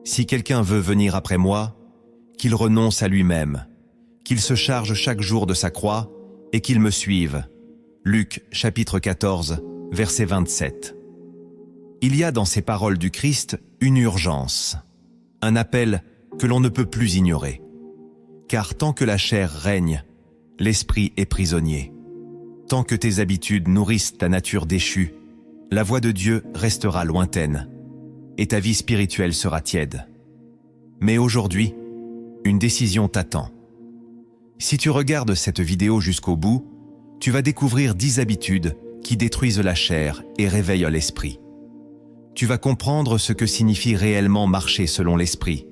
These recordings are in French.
Si quelqu'un veut venir après moi, qu'il renonce à lui-même, qu'il se charge chaque jour de sa croix et qu'il me suive. Luc chapitre 14, verset 27. Il y a dans ces paroles du Christ une urgence, un appel que l'on ne peut plus ignorer. Car tant que la chair règne, l'esprit est prisonnier. Tant que tes habitudes nourrissent ta nature déchue, la voix de Dieu restera lointaine et ta vie spirituelle sera tiède. Mais aujourd'hui, une décision t'attend. Si tu regardes cette vidéo jusqu'au bout, tu vas découvrir 10 habitudes qui détruisent la chair et réveillent l'esprit. Tu vas comprendre ce que signifie réellement marcher selon l'esprit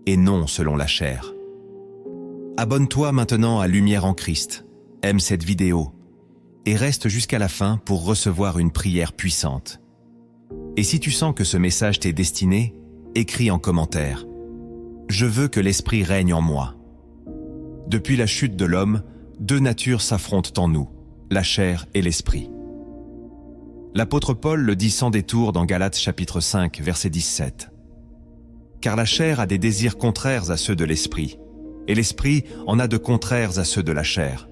et non selon la chair. Abonne-toi maintenant à Lumière en Christ, aime cette vidéo et reste jusqu'à la fin pour recevoir une prière puissante. Et si tu sens que ce message t'est destiné, écris en commentaire « Je veux que l'esprit règne en moi ». Depuis la chute de l'homme, 2 natures s'affrontent en nous, la chair et l'esprit. L'apôtre Paul le dit sans détour dans Galates chapitre 5, verset 17. Car la chair a des désirs contraires à ceux de l'esprit, et l'esprit en a de contraires à ceux de la chair.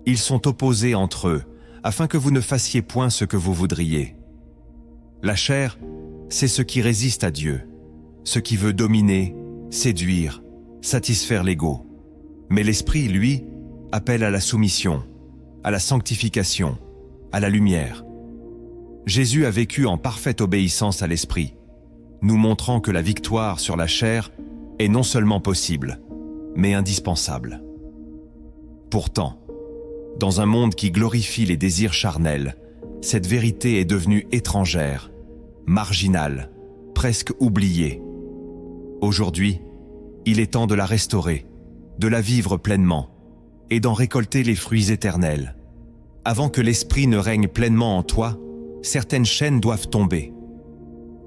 Ils sont opposés entre eux, afin que vous ne fassiez point ce que vous voudriez. La chair, c'est ce qui résiste à Dieu, ce qui veut dominer, séduire, satisfaire l'ego. Mais l'esprit, lui, appelle à la soumission, à la sanctification, à la lumière. Jésus a vécu en parfaite obéissance à l'esprit, nous montrant que la victoire sur la chair est non seulement possible, mais indispensable. Pourtant, dans un monde qui glorifie les désirs charnels, cette vérité est devenue étrangère, marginale, presque oubliée. Aujourd'hui, il est temps de la restaurer, de la vivre pleinement et d'en récolter les fruits éternels. Avant que l'esprit ne règne pleinement en toi, certaines chaînes doivent tomber.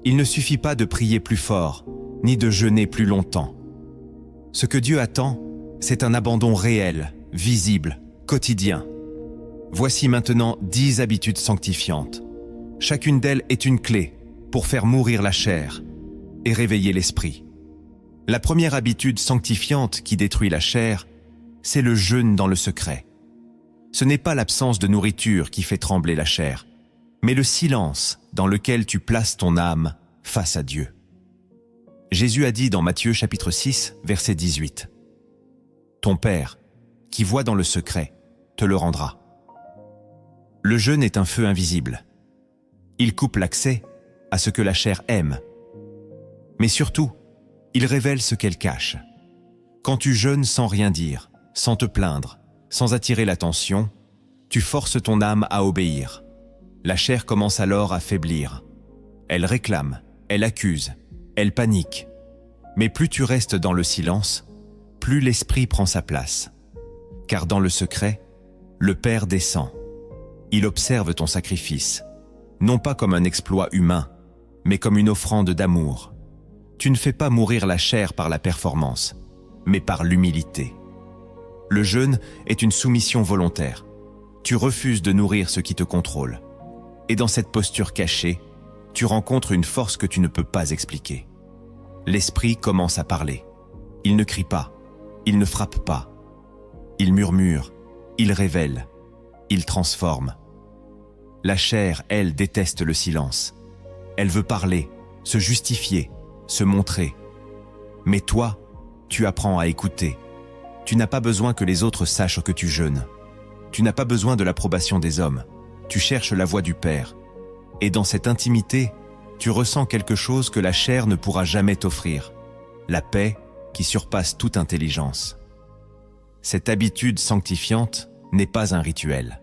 Il ne suffit pas de prier plus fort, ni de jeûner plus longtemps. Ce que Dieu attend, c'est un abandon réel, visible, quotidien. Voici maintenant 10 habitudes sanctifiantes. Chacune d'elles est une clé pour faire mourir la chair et réveiller l'esprit. La première habitude sanctifiante qui détruit la chair, c'est le jeûne dans le secret. Ce n'est pas l'absence de nourriture qui fait trembler la chair, mais le silence dans lequel tu places ton âme face à Dieu. Jésus a dit dans Matthieu chapitre 6, verset 18, « Ton Père, qui voit dans le secret, te le rendra. » Le jeûne est un feu invisible. Il coupe l'accès à ce que la chair aime. Mais surtout, il révèle ce qu'elle cache. Quand tu jeûnes sans rien dire, sans te plaindre, sans attirer l'attention, tu forces ton âme à obéir. La chair commence alors à faiblir. Elle réclame, elle accuse, elle panique. Mais plus tu restes dans le silence, plus l'esprit prend sa place. Car dans le secret, le Père descend. Il observe ton sacrifice, non pas comme un exploit humain, mais comme une offrande d'amour. Tu ne fais pas mourir la chair par la performance, mais par l'humilité. Le jeûne est une soumission volontaire. Tu refuses de nourrir ce qui te contrôle. Et dans cette posture cachée, tu rencontres une force que tu ne peux pas expliquer. L'esprit commence à parler. Il ne crie pas, il ne frappe pas. Il murmure, il révèle, il transforme. La chair, elle, déteste le silence. Elle veut parler, se justifier, se montrer. Mais toi, tu apprends à écouter. Tu n'as pas besoin que les autres sachent que tu jeûnes. Tu n'as pas besoin de l'approbation des hommes. Tu cherches la voix du Père. Et dans cette intimité, tu ressens quelque chose que la chair ne pourra jamais t'offrir. La paix qui surpasse toute intelligence. Cette habitude sanctifiante n'est pas un rituel.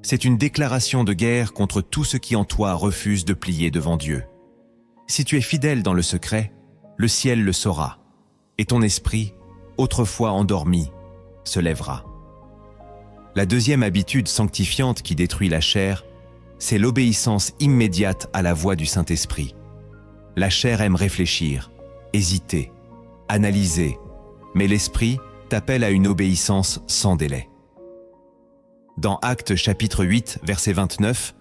C'est une déclaration de guerre contre tout ce qui en toi refuse de plier devant Dieu. Si tu es fidèle dans le secret, le ciel le saura, et ton esprit, autrefois endormi, se lèvera. La deuxième habitude sanctifiante qui détruit la chair, c'est l'obéissance immédiate à la voix du Saint-Esprit. La chair aime réfléchir, hésiter, analyser, mais l'esprit t'appelle à une obéissance sans délai. Dans Actes chapitre 8, verset 29,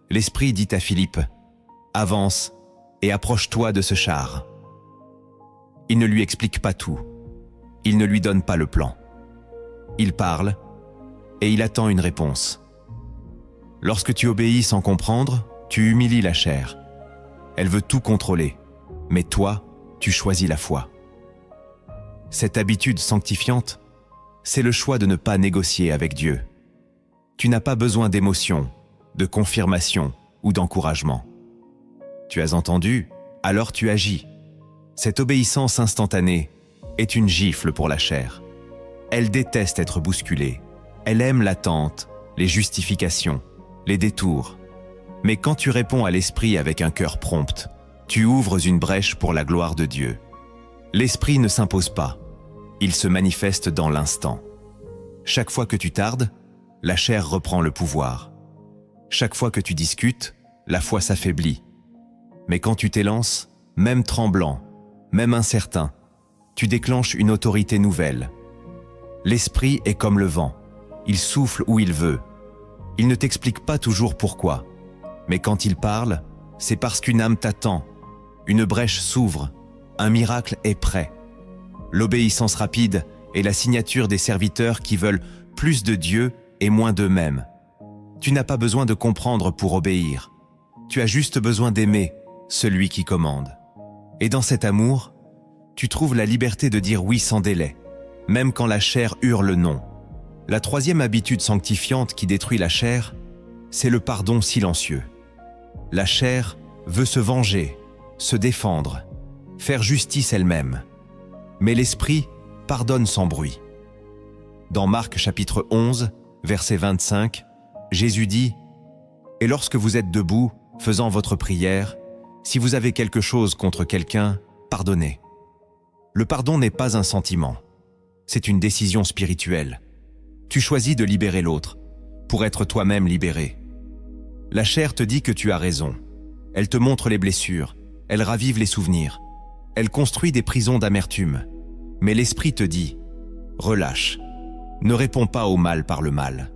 l'Esprit dit à Philippe « Avance et approche-toi de ce char. » Il ne lui explique pas tout. Il ne lui donne pas le plan. Il parle et il attend une réponse. Lorsque tu obéis sans comprendre, tu humilies la chair. Elle veut tout contrôler, mais toi, tu choisis la foi. Cette habitude sanctifiante, c'est le choix de ne pas négocier avec Dieu. Tu n'as pas besoin d'émotion, de confirmation ou d'encouragement. Tu as entendu, alors tu agis. Cette obéissance instantanée est une gifle pour la chair. Elle déteste être bousculée. Elle aime l'attente, les justifications, les détours. Mais quand tu réponds à l'esprit avec un cœur prompt, tu ouvres une brèche pour la gloire de Dieu. L'esprit ne s'impose pas. Il se manifeste dans l'instant. Chaque fois que tu tardes, la chair reprend le pouvoir. Chaque fois que tu discutes, la foi s'affaiblit. Mais quand tu t'élances, même tremblant, même incertain, tu déclenches une autorité nouvelle. L'esprit est comme le vent. Il souffle où il veut. Il ne t'explique pas toujours pourquoi. Mais quand il parle, c'est parce qu'une âme t'attend. Une brèche s'ouvre. Un miracle est prêt. L'obéissance rapide est la signature des serviteurs qui veulent plus de Dieu et moins d'eux-mêmes. Tu n'as pas besoin de comprendre pour obéir. Tu as juste besoin d'aimer celui qui commande. Et dans cet amour, tu trouves la liberté de dire oui sans délai, même quand la chair hurle non. La troisième habitude sanctifiante qui détruit la chair, c'est le pardon silencieux. La chair veut se venger, se défendre, faire justice elle-même. Mais l'esprit pardonne sans bruit. Dans Marc chapitre 11, verset 25, Jésus dit « Et lorsque vous êtes debout, faisant votre prière, si vous avez quelque chose contre quelqu'un, pardonnez. » Le pardon n'est pas un sentiment, c'est une décision spirituelle. Tu choisis de libérer l'autre, pour être toi-même libéré. La chair te dit que tu as raison. Elle te montre les blessures, elle ravive les souvenirs, elle construit des prisons d'amertume. Mais l'esprit te dit « Relâche, ne réponds pas au mal par le mal.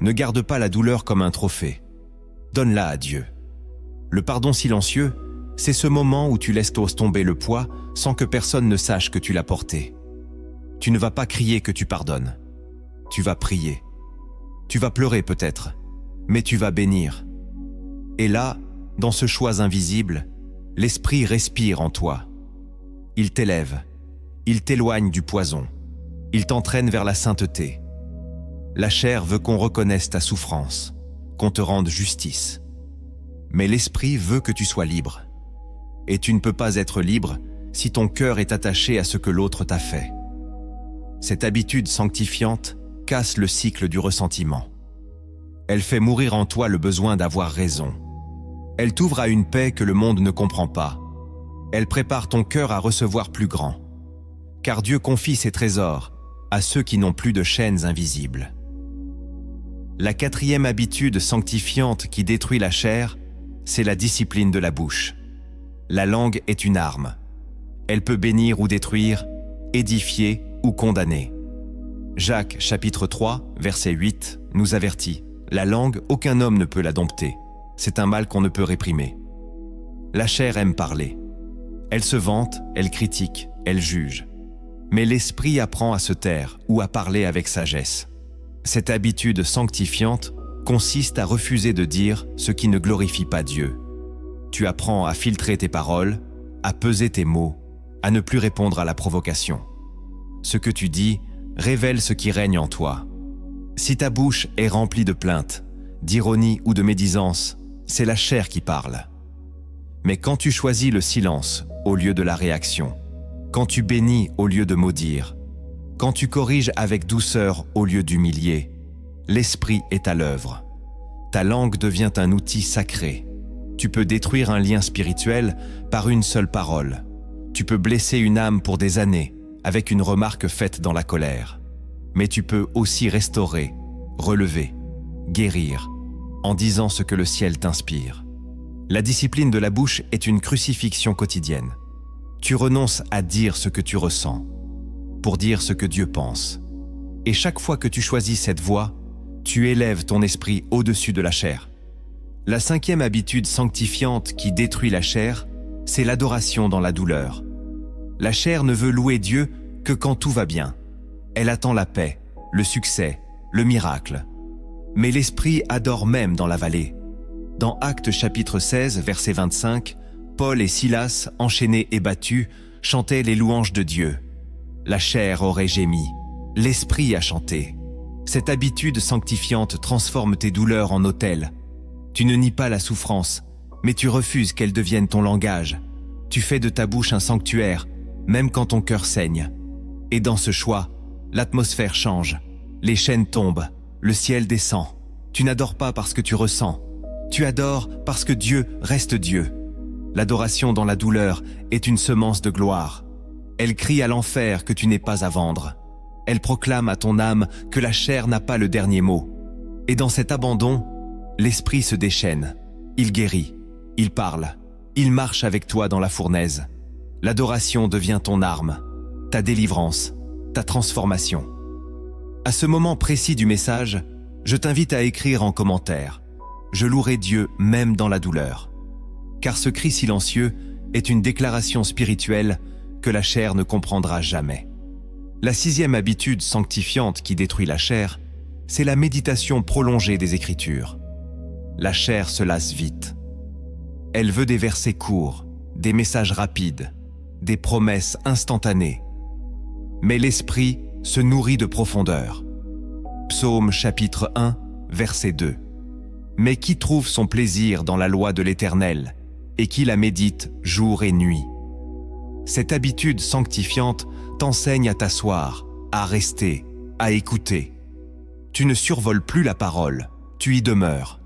Ne garde pas la douleur comme un trophée. Donne-la à Dieu. » Le pardon silencieux, c'est ce moment où tu laisses tomber le poids sans que personne ne sache que tu l'as porté. Tu ne vas pas crier que tu pardonnes. Tu vas prier. Tu vas pleurer peut-être, mais tu vas bénir. Et là, dans ce choix invisible, l'esprit respire en toi. Il t'élève. Il t'éloigne du poison. Il t'entraîne vers la sainteté. La chair veut qu'on reconnaisse ta souffrance, qu'on te rende justice. Mais l'esprit veut que tu sois libre. Et tu ne peux pas être libre si ton cœur est attaché à ce que l'autre t'a fait. Cette habitude sanctifiante casse le cycle du ressentiment. Elle fait mourir en toi le besoin d'avoir raison. Elle t'ouvre à une paix que le monde ne comprend pas. Elle prépare ton cœur à recevoir plus grand. Car Dieu confie ses trésors à ceux qui n'ont plus de chaînes invisibles. La quatrième habitude sanctifiante qui détruit la chair, c'est la discipline de la bouche. La langue est une arme. Elle peut bénir ou détruire, édifier ou condamner. Jacques chapitre 3, verset 8, nous avertit « La langue, aucun homme ne peut la dompter. C'est un mal qu'on ne peut réprimer. » La chair aime parler. Elle se vante, elle critique, elle juge. Mais l'esprit apprend à se taire ou à parler avec sagesse. Cette habitude sanctifiante consiste à refuser de dire ce qui ne glorifie pas Dieu. Tu apprends à filtrer tes paroles, à peser tes mots, à ne plus répondre à la provocation. Ce que tu dis révèle ce qui règne en toi. Si ta bouche est remplie de plaintes, d'ironie ou de médisance, c'est la chair qui parle. Mais quand tu choisis le silence au lieu de la réaction, quand tu bénis au lieu de maudire, quand tu corriges avec douceur au lieu d'humilier, l'esprit est à l'œuvre. Ta langue devient un outil sacré. Tu peux détruire un lien spirituel par une seule parole. Tu peux blesser une âme pour des années avec une remarque faite dans la colère. Mais tu peux aussi restaurer, relever, guérir, en disant ce que le ciel t'inspire. La discipline de la bouche est une crucifixion quotidienne. Tu renonces à dire ce que tu ressens, pour dire ce que Dieu pense. Et chaque fois que tu choisis cette voie, tu élèves ton esprit au-dessus de la chair. La cinquième habitude sanctifiante qui détruit la chair, c'est l'adoration dans la douleur. La chair ne veut louer Dieu que quand tout va bien. Elle attend la paix, le succès, le miracle. Mais l'esprit adore même dans la vallée. Dans Actes chapitre 16, verset 25, Paul et Silas, enchaînés et battus, chantaient les louanges de Dieu. La chair aurait gémi, l'esprit a chanté. Cette habitude sanctifiante transforme tes douleurs en autel. Tu ne nies pas la souffrance, mais tu refuses qu'elle devienne ton langage. Tu fais de ta bouche un sanctuaire, même quand ton cœur saigne. Et dans ce choix, l'atmosphère change. Les chaînes tombent, le ciel descend. Tu n'adores pas parce que tu ressens. Tu adores parce que Dieu reste Dieu. L'adoration dans la douleur est une semence de gloire. Elle crie à l'enfer que tu n'es pas à vendre. Elle proclame à ton âme que la chair n'a pas le dernier mot. Et dans cet abandon, l'esprit se déchaîne. Il guérit, il parle, il marche avec toi dans la fournaise. L'adoration devient ton arme, ta délivrance, ta transformation. À ce moment précis du message, je t'invite à écrire en commentaire. Je louerai Dieu même dans la douleur. Car ce cri silencieux est une déclaration spirituelle que la chair ne comprendra jamais. La 6e habitude sanctifiante qui détruit la chair, c'est la méditation prolongée des Écritures. La chair se lasse vite. Elle veut des versets courts, des messages rapides, des promesses instantanées. Mais l'esprit se nourrit de profondeur. Psaume chapitre 1, verset 2. Mais qui trouve son plaisir dans la loi de l'Éternel et qui la médite jour et nuit? Cette habitude sanctifiante t'enseigne à t'asseoir, à rester, à écouter. Tu ne survoles plus la parole, tu y demeures.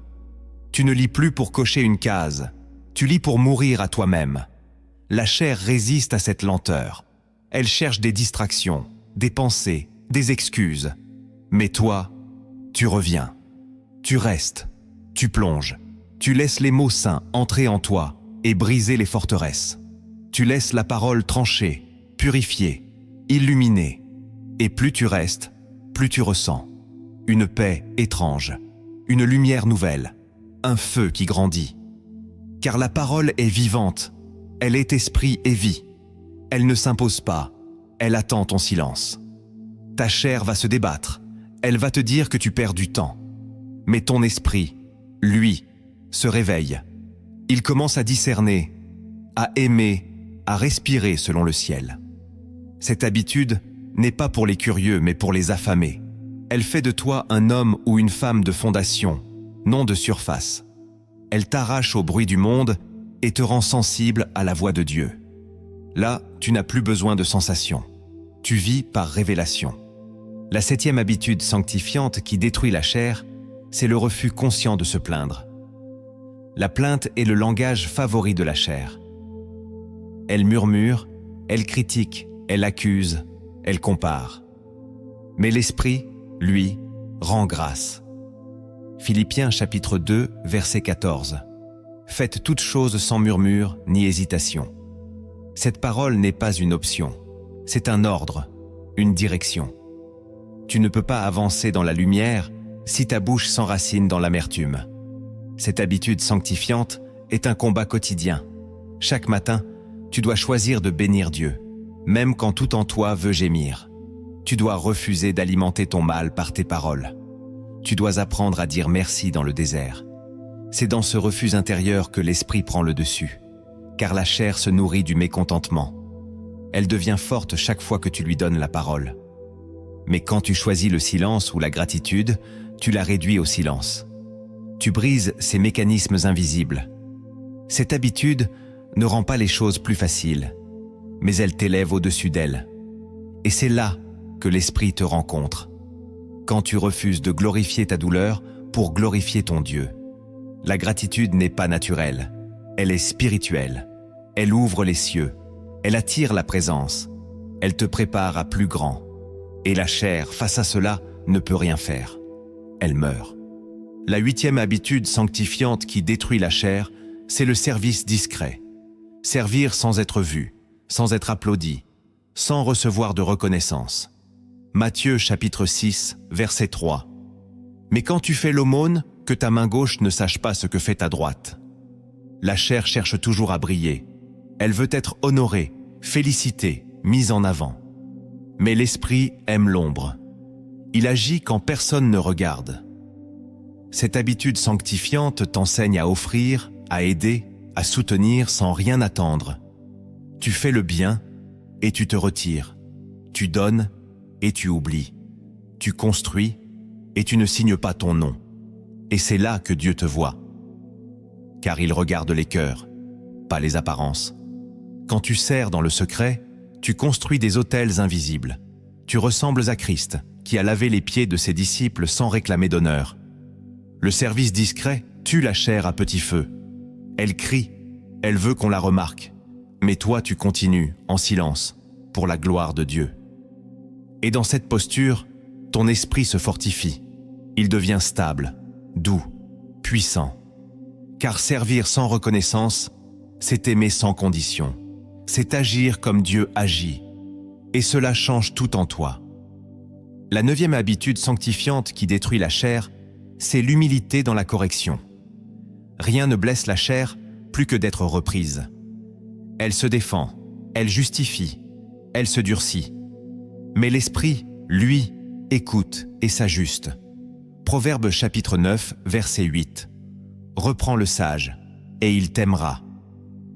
Tu ne lis plus pour cocher une case, tu lis pour mourir à toi-même. La chair résiste à cette lenteur. Elle cherche des distractions, des pensées, des excuses. Mais toi, tu reviens. Tu restes, tu plonges. Tu laisses les mots saints entrer en toi et briser les forteresses. Tu laisses la parole trancher, purifier, illuminer. Et plus tu restes, plus tu ressens. Une paix étrange, une lumière nouvelle, un feu qui grandit. Car la parole est vivante, elle est esprit et vie. Elle ne s'impose pas, elle attend ton silence. Ta chair va se débattre, elle va te dire que tu perds du temps. Mais ton esprit, lui, se réveille. Il commence à discerner, à aimer, à respirer selon le ciel. Cette habitude n'est pas pour les curieux, mais pour les affamés. Elle fait de toi un homme ou une femme de fondation, non de surface. Elle t'arrache au bruit du monde et te rend sensible à la voix de Dieu. Là, tu n'as plus besoin de sensations. Tu vis par révélation. La 7e habitude sanctifiante qui détruit la chair, c'est le refus conscient de se plaindre. La plainte est le langage favori de la chair. Elle murmure, elle critique, elle accuse, elle compare. Mais l'esprit, lui, rend grâce. Philippiens chapitre 2, verset 14. Faites toutes choses sans murmure ni hésitation. Cette parole n'est pas une option, c'est un ordre, une direction. Tu ne peux pas avancer dans la lumière si ta bouche s'enracine dans l'amertume. Cette habitude sanctifiante est un combat quotidien. Chaque matin, tu dois choisir de bénir Dieu, même quand tout en toi veut gémir. Tu dois refuser d'alimenter ton mal par tes paroles. Tu dois apprendre à dire merci dans le désert. C'est dans ce refus intérieur que l'esprit prend le dessus, car la chair se nourrit du mécontentement. Elle devient forte chaque fois que tu lui donnes la parole. Mais quand tu choisis le silence ou la gratitude, tu la réduis au silence. Tu brises ces mécanismes invisibles. Cette habitude ne rend pas les choses plus faciles, mais elle t'élève au-dessus d'elles. Et c'est là que l'esprit te rencontre, quand tu refuses de glorifier ta douleur pour glorifier ton Dieu. La gratitude n'est pas naturelle, elle est spirituelle. Elle ouvre les cieux, elle attire la présence, elle te prépare à plus grand. Et la chair, face à cela, ne peut rien faire. Elle meurt. La 8e habitude sanctifiante qui détruit la chair, c'est le service discret. Servir sans être vu, sans être applaudi, sans recevoir de reconnaissance. Matthieu chapitre 6, verset 3. Mais quand tu fais l'aumône, que ta main gauche ne sache pas ce que fait ta droite. La chair cherche toujours à briller. Elle veut être honorée félicité, mise en avant. Mais l'esprit aime l'ombre. Il agit quand personne ne regarde. Cette habitude sanctifiante t'enseigne à offrir, à aider, à soutenir sans rien attendre. Tu fais le bien et tu te retires. Tu donnes et tu oublies. Tu construis et tu ne signes pas ton nom. Et c'est là que Dieu te voit. Car il regarde les cœurs, pas les apparences. Quand tu sers dans le secret, tu construis des autels invisibles. Tu ressembles à Christ, qui a lavé les pieds de ses disciples sans réclamer d'honneur. Le service discret tue la chair à petit feu. Elle crie, elle veut qu'on la remarque. Mais toi, tu continues, en silence, pour la gloire de Dieu. Et dans cette posture, ton esprit se fortifie. Il devient stable, doux, puissant. Car servir sans reconnaissance, c'est aimer sans condition. C'est agir comme Dieu agit. Et cela change tout en toi. La 9e habitude sanctifiante qui détruit la chair, c'est l'humilité dans la correction. Rien ne blesse la chair plus que d'être reprise. Elle se défend, elle justifie, elle se durcit. Mais l'esprit, lui, écoute et s'ajuste. Proverbe chapitre 9, verset 8. Reprends le sage, et il t'aimera.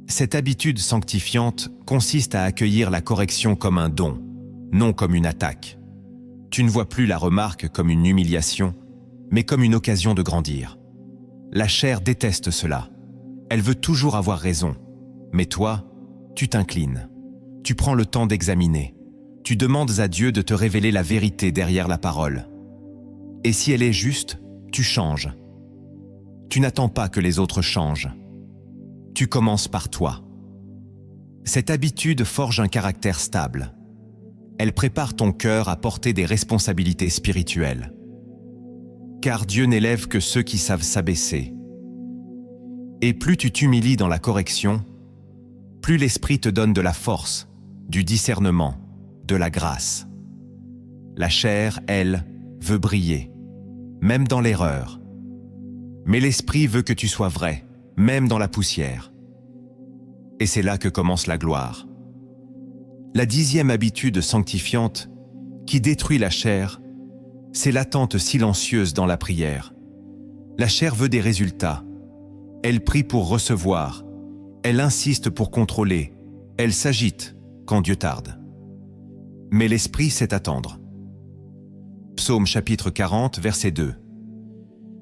Cette habitude sanctifiante consiste à accueillir la correction comme un don, non comme une attaque. Tu ne vois plus la remarque comme une humiliation, mais comme une occasion de grandir. La chair déteste cela. Elle veut toujours avoir raison. Mais toi, tu t'inclines. Tu prends le temps d'examiner. Tu demandes à Dieu de te révéler la vérité derrière la parole. Et si elle est juste, tu changes. Tu n'attends pas que les autres changent. Tu commences par toi. Cette habitude forge un caractère stable. Elle prépare ton cœur à porter des responsabilités spirituelles. Car Dieu n'élève que ceux qui savent s'abaisser. Et plus tu t'humilies dans la correction, plus l'Esprit te donne de la force, du discernement, de la grâce. La chair, elle, veut briller, même dans l'erreur. Mais l'Esprit veut que tu sois vrai, même dans la poussière. Et c'est là que commence la gloire. La 10e habitude sanctifiante, qui détruit la chair, c'est l'attente silencieuse dans la prière. La chair veut des résultats. Elle prie pour recevoir. Elle insiste pour contrôler. Elle s'agite quand Dieu tarde. Mais l'esprit sait attendre. Psaume chapitre 40, verset 2.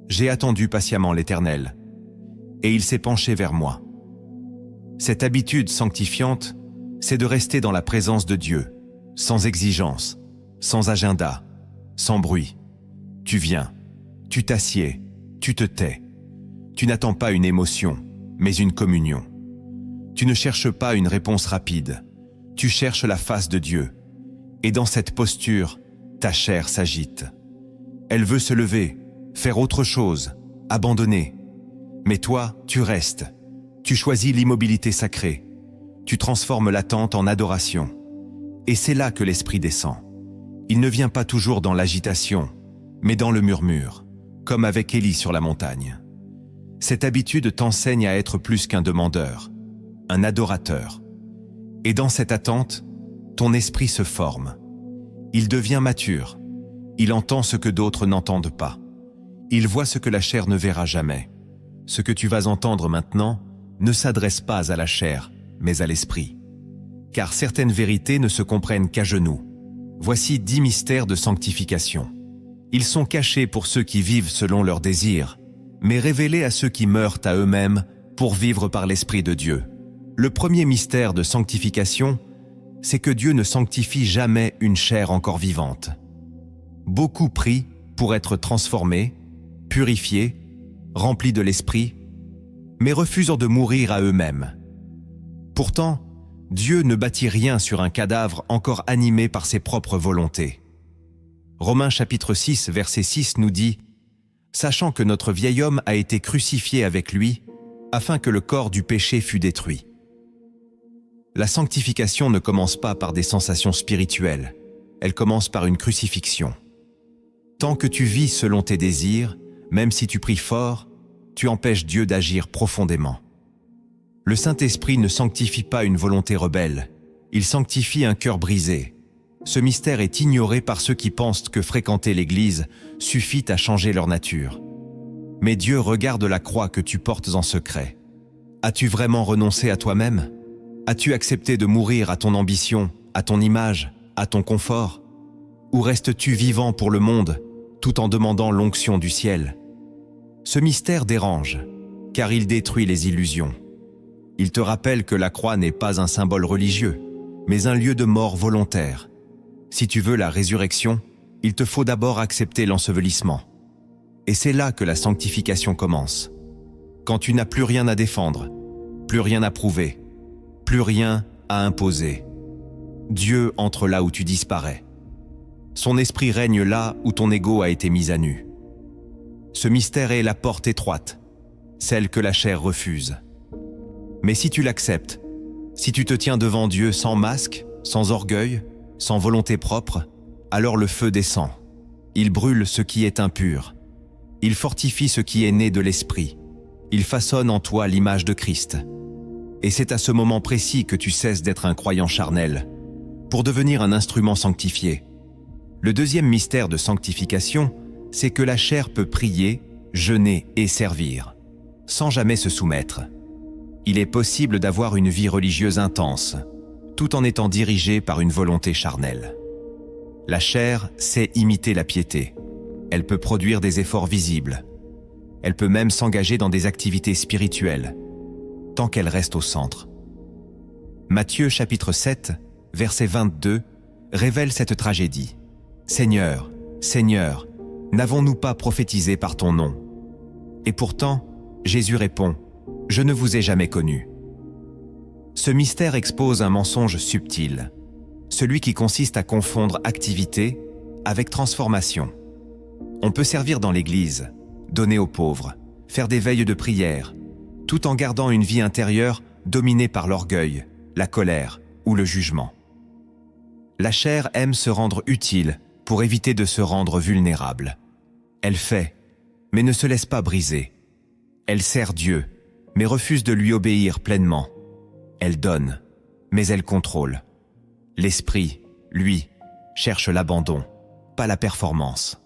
J'ai attendu patiemment l'Éternel, et il s'est penché vers moi. Cette habitude sanctifiante, c'est de rester dans la présence de Dieu, sans exigence, sans agenda, sans bruit. Tu viens, tu t'assieds, tu te tais. Tu n'attends pas une émotion, mais une communion. Tu ne cherches pas une réponse rapide, tu cherches la face de Dieu. Et dans cette posture, ta chair s'agite. Elle veut se lever, faire autre chose, abandonner. Mais toi, tu restes. Tu choisis l'immobilité sacrée. Tu transformes l'attente en adoration. Et c'est là que l'esprit descend. Il ne vient pas toujours dans l'agitation, mais dans le murmure, comme avec Élie sur la montagne. Cette habitude t'enseigne à être plus qu'un demandeur, un adorateur. Et dans cette attente, ton esprit se forme. Il devient mature. Il entend ce que d'autres n'entendent pas. Il voit ce que la chair ne verra jamais. Ce que tu vas entendre maintenant ne s'adresse pas à la chair, mais à l'esprit. Car certaines vérités ne se comprennent qu'à genoux. Voici 10 mystères de sanctification. Ils sont cachés pour ceux qui vivent selon leurs désirs, mais révélés à ceux qui meurent à eux-mêmes pour vivre par l'Esprit de Dieu. Le premier mystère de sanctification, c'est que Dieu ne sanctifie jamais une chair encore vivante. Beaucoup prient pour être transformés, purifiés, remplis de l'Esprit, mais refusant de mourir à eux-mêmes. Pourtant, Dieu ne bâtit rien sur un cadavre encore animé par ses propres volontés. Romains chapitre 6, verset 6 nous dit « Sachant que notre vieil homme a été crucifié avec lui, afin que le corps du péché fût détruit. » La sanctification ne commence pas par des sensations spirituelles, elle commence par une crucifixion. Tant que tu vis selon tes désirs, même si tu pries fort, tu empêches Dieu d'agir profondément. Le Saint-Esprit ne sanctifie pas une volonté rebelle, Il sanctifie un cœur brisé. Ce mystère est ignoré par ceux qui pensent que fréquenter l'Église suffit à changer leur nature. Mais Dieu regarde la croix que tu portes en secret. As-tu vraiment renoncé à toi-même? As-tu accepté de mourir à ton ambition, à ton image, à ton confort? Ou restes-tu vivant pour le monde, tout en demandant l'onction du ciel? Ce mystère dérange, car il détruit les illusions. Il te rappelle que la croix n'est pas un symbole religieux, mais un lieu de mort volontaire. Si tu veux la résurrection, il te faut d'abord accepter l'ensevelissement. Et c'est là que la sanctification commence. Quand tu n'as plus rien à défendre, plus rien à prouver, plus rien à imposer. Dieu entre là où tu disparais. Son esprit règne là où ton ego a été mis à nu. Ce mystère est la porte étroite, celle que la chair refuse. Mais si tu l'acceptes, si tu te tiens devant Dieu sans masque, sans orgueil, sans volonté propre, alors le feu descend. Il brûle ce qui est impur. Il fortifie ce qui est né de l'esprit. Il façonne en toi l'image de Christ. Et c'est à ce moment précis que tu cesses d'être un croyant charnel, pour devenir un instrument sanctifié. Le deuxième mystère de sanctification, c'est que la chair peut prier, jeûner et servir, sans jamais se soumettre. Il est possible d'avoir une vie religieuse intense, tout en étant dirigé par une volonté charnelle. La chair sait imiter la piété. Elle peut produire des efforts visibles. Elle peut même s'engager dans des activités spirituelles, tant qu'elle reste au centre. Matthieu chapitre 7, verset 22, révèle cette tragédie. « Seigneur, Seigneur, n'avons-nous pas prophétisé par ton nom ?» Et pourtant, Jésus répond, « Je ne vous ai jamais connu. » Ce mystère expose un mensonge subtil, celui qui consiste à confondre activité avec transformation. On peut servir dans l'Église, donner aux pauvres, faire des veilles de prière, tout en gardant une vie intérieure dominée par l'orgueil, la colère ou le jugement. La chair aime se rendre utile pour éviter de se rendre vulnérable. Elle fait, mais ne se laisse pas briser. Elle sert Dieu, mais refuse de lui obéir pleinement. Elle donne, mais elle contrôle. L'esprit, lui, cherche l'abandon, pas la performance.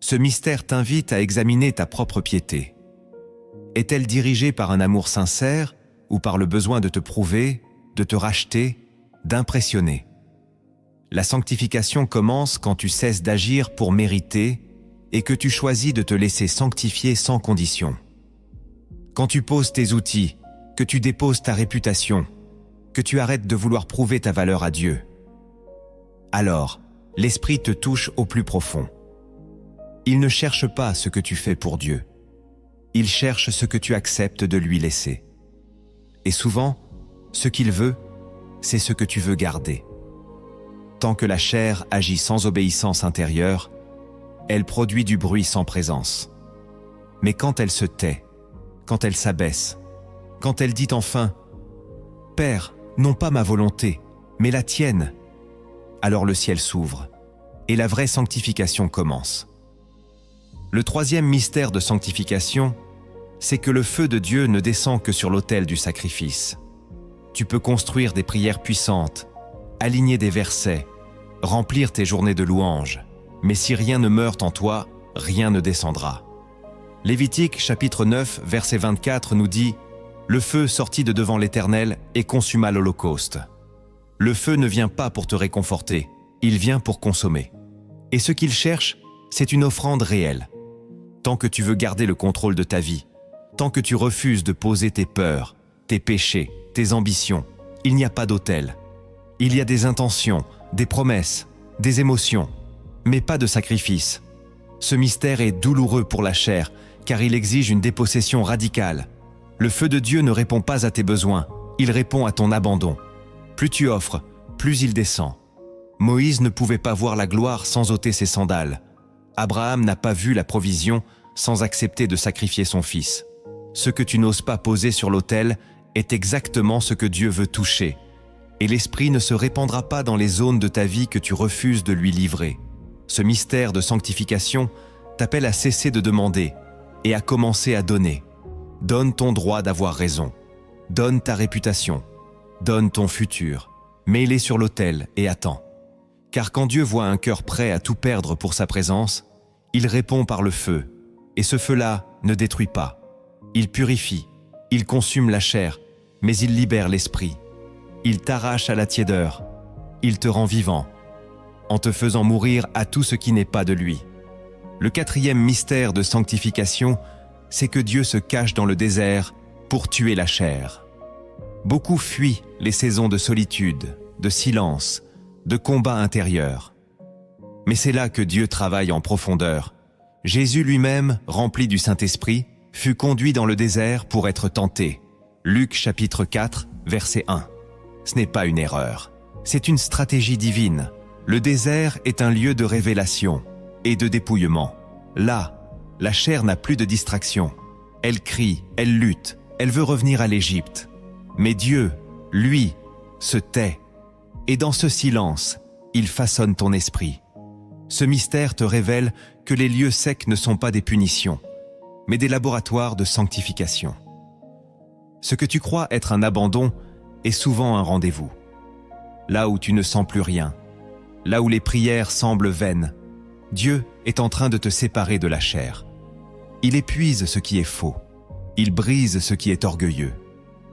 Ce mystère t'invite à examiner ta propre piété. Est-elle dirigée par un amour sincère ou par le besoin de te prouver, de te racheter, d'impressionner? La sanctification commence quand tu cesses d'agir pour mériter et que tu choisis de te laisser sanctifier sans condition. Quand tu poses tes outils, que tu déposes ta réputation, que tu arrêtes de vouloir prouver ta valeur à Dieu, alors l'Esprit te touche au plus profond. Il ne cherche pas ce que tu fais pour Dieu. Il cherche ce que tu acceptes de lui laisser. Et souvent, ce qu'il veut, c'est ce que tu veux garder. Tant que la chair agit sans obéissance intérieure, elle produit du bruit sans présence. Mais quand elle se tait, quand elle s'abaisse, quand elle dit enfin « Père, non pas ma volonté, mais la tienne », alors le ciel s'ouvre et la vraie sanctification commence. Le troisième mystère de sanctification, c'est que le feu de Dieu ne descend que sur l'autel du sacrifice. Tu peux construire des prières puissantes, aligner des versets, remplir tes journées de louanges, mais si rien ne meurt en toi, rien ne descendra. Lévitique chapitre 9, verset 24 nous dit « Le feu sortit de devant l'Éternel et consuma l'holocauste. » Le feu ne vient pas pour te réconforter, il vient pour consommer. Et ce qu'il cherche, c'est une offrande réelle. Tant que tu veux garder le contrôle de ta vie, tant que tu refuses de poser tes peurs, tes péchés, tes ambitions, il n'y a pas d'autel. Il y a des intentions, des promesses, des émotions, mais pas de sacrifice. Ce mystère est douloureux pour la chair, car il exige une dépossession radicale. Le feu de Dieu ne répond pas à tes besoins, il répond à ton abandon. Plus tu offres, plus il descend. Moïse ne pouvait pas voir la gloire sans ôter ses sandales. Abraham n'a pas vu la provision sans accepter de sacrifier son fils. Ce que tu n'oses pas poser sur l'autel est exactement ce que Dieu veut toucher. Et l'Esprit ne se répandra pas dans les zones de ta vie que tu refuses de lui livrer. Ce mystère de sanctification t'appelle à cesser de demander et à commencer à donner. Donne ton droit d'avoir raison. Donne ta réputation. Donne ton futur. mais il est sur l'autel et attend. Car quand Dieu voit un cœur prêt à tout perdre pour sa présence, il répond par le feu, et ce feu-là ne détruit pas. Il purifie, il consume la chair, mais il libère l'esprit. Il t'arrache à la tiédeur, il te rend vivant, en te faisant mourir à tout ce qui n'est pas de lui. Le quatrième mystère de sanctification, c'est que Dieu se cache dans le désert pour tuer la chair. Beaucoup fuient les saisons de solitude, de silence, de combat intérieur. Mais c'est là que Dieu travaille en profondeur. Jésus lui-même, rempli du Saint-Esprit, fut conduit dans le désert pour être tenté. Luc chapitre 4, verset 1. Ce n'est pas une erreur, c'est une stratégie divine. Le désert est un lieu de révélation et de dépouillement. Là, la chair n'a plus de distraction. Elle crie, elle lutte, elle veut revenir à l'Égypte. Mais Dieu, lui, se tait. Et dans ce silence, il façonne ton esprit. Ce mystère te révèle que les lieux secs ne sont pas des punitions, mais des laboratoires de sanctification. Ce que tu crois être un abandon est souvent un rendez-vous. Là où tu ne sens plus rien, là où les prières semblent vaines, Dieu est en train de te séparer de la chair. Il épuise ce qui est faux, il brise ce qui est orgueilleux,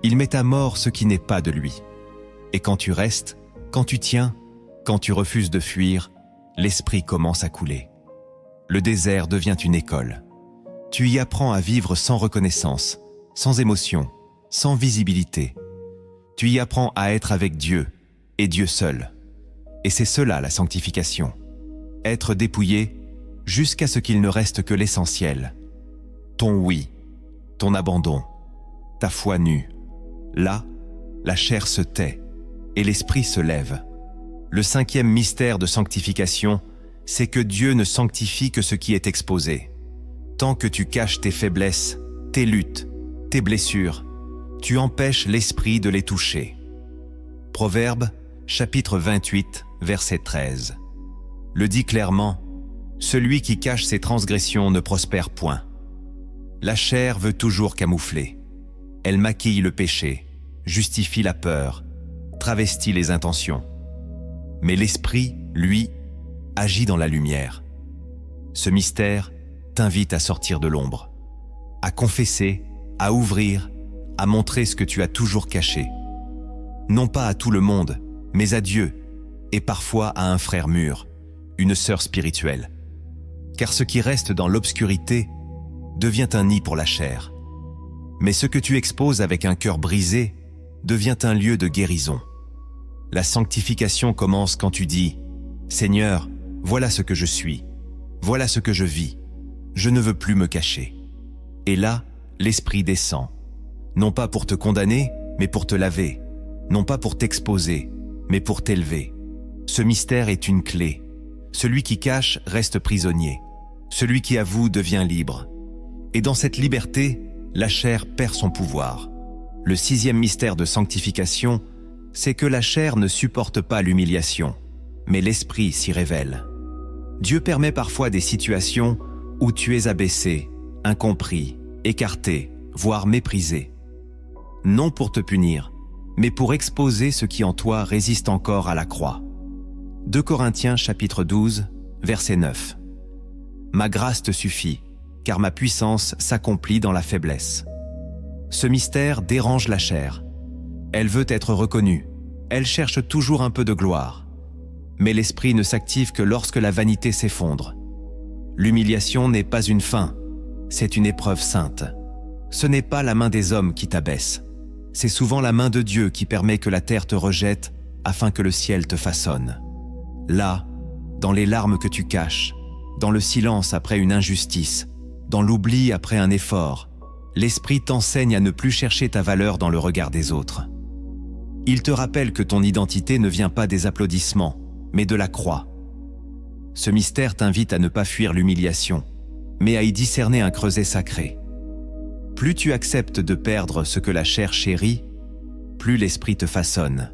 il met à mort ce qui n'est pas de lui. Et quand tu restes, quand tu tiens, quand tu refuses de fuir, l'esprit commence à couler. Le désert devient une école. Tu y apprends à vivre sans reconnaissance, sans émotion, sans visibilité. Tu y apprends à être avec Dieu, et Dieu seul. Et c'est cela la sanctification. Être dépouillé jusqu'à ce qu'il ne reste que l'essentiel. Ton oui, ton abandon, ta foi nue. Là, la chair se tait et l'esprit se lève. Le cinquième mystère de sanctification, c'est que Dieu ne sanctifie que ce qui est exposé. Tant que tu caches tes faiblesses, tes luttes, tes blessures, tu empêches l'esprit de les toucher. Proverbe, chapitre 28, verset 13. Le dit clairement, « Celui qui cache ses transgressions ne prospère point. » La chair veut toujours camoufler. Elle maquille le péché, justifie la peur, travestit les intentions. Mais l'esprit, lui, agit dans la lumière. Ce mystère t'invite à sortir de l'ombre, à confesser, à ouvrir, à montrer ce que tu as toujours caché. Non pas à tout le monde, mais à Dieu, et parfois à un frère mûr, une sœur spirituelle. Car ce qui reste dans l'obscurité devient un nid pour la chair. Mais ce que tu exposes avec un cœur brisé devient un lieu de guérison. La sanctification commence quand tu dis « Seigneur, voilà ce que je suis, voilà ce que je vis, je ne veux plus me cacher. » Et là, l'Esprit descend, non pas pour te condamner, mais pour te laver, non pas pour t'exposer, mais pour t'élever. Ce mystère est une clé. Celui qui cache reste prisonnier. Celui qui avoue devient libre. Et dans cette liberté, la chair perd son pouvoir. Le sixième mystère de sanctification, c'est que la chair ne supporte pas l'humiliation, mais l'esprit s'y révèle. Dieu permet parfois des situations où tu es abaissé, incompris, écarté, voire méprisé. Non pour te punir, mais pour exposer ce qui en toi résiste encore à la croix. 2 Corinthiens chapitre 12, verset 9. Ma grâce te suffit, car ma puissance s'accomplit dans la faiblesse. Ce mystère dérange la chair. Elle veut être reconnue. Elle cherche toujours un peu de gloire. Mais l'esprit ne s'active que lorsque la vanité s'effondre. L'humiliation n'est pas une fin, c'est une épreuve sainte. Ce n'est pas la main des hommes qui t'abaisse. C'est souvent la main de Dieu qui permet que la terre te rejette afin que le ciel te façonne. Là, dans les larmes que tu caches, dans le silence après une injustice, dans l'oubli après un effort, l'Esprit t'enseigne à ne plus chercher ta valeur dans le regard des autres. Il te rappelle que ton identité ne vient pas des applaudissements, mais de la croix. Ce mystère t'invite à ne pas fuir l'humiliation, mais à y discerner un creuset sacré. Plus tu acceptes de perdre ce que la chair chérit, plus l'Esprit te façonne.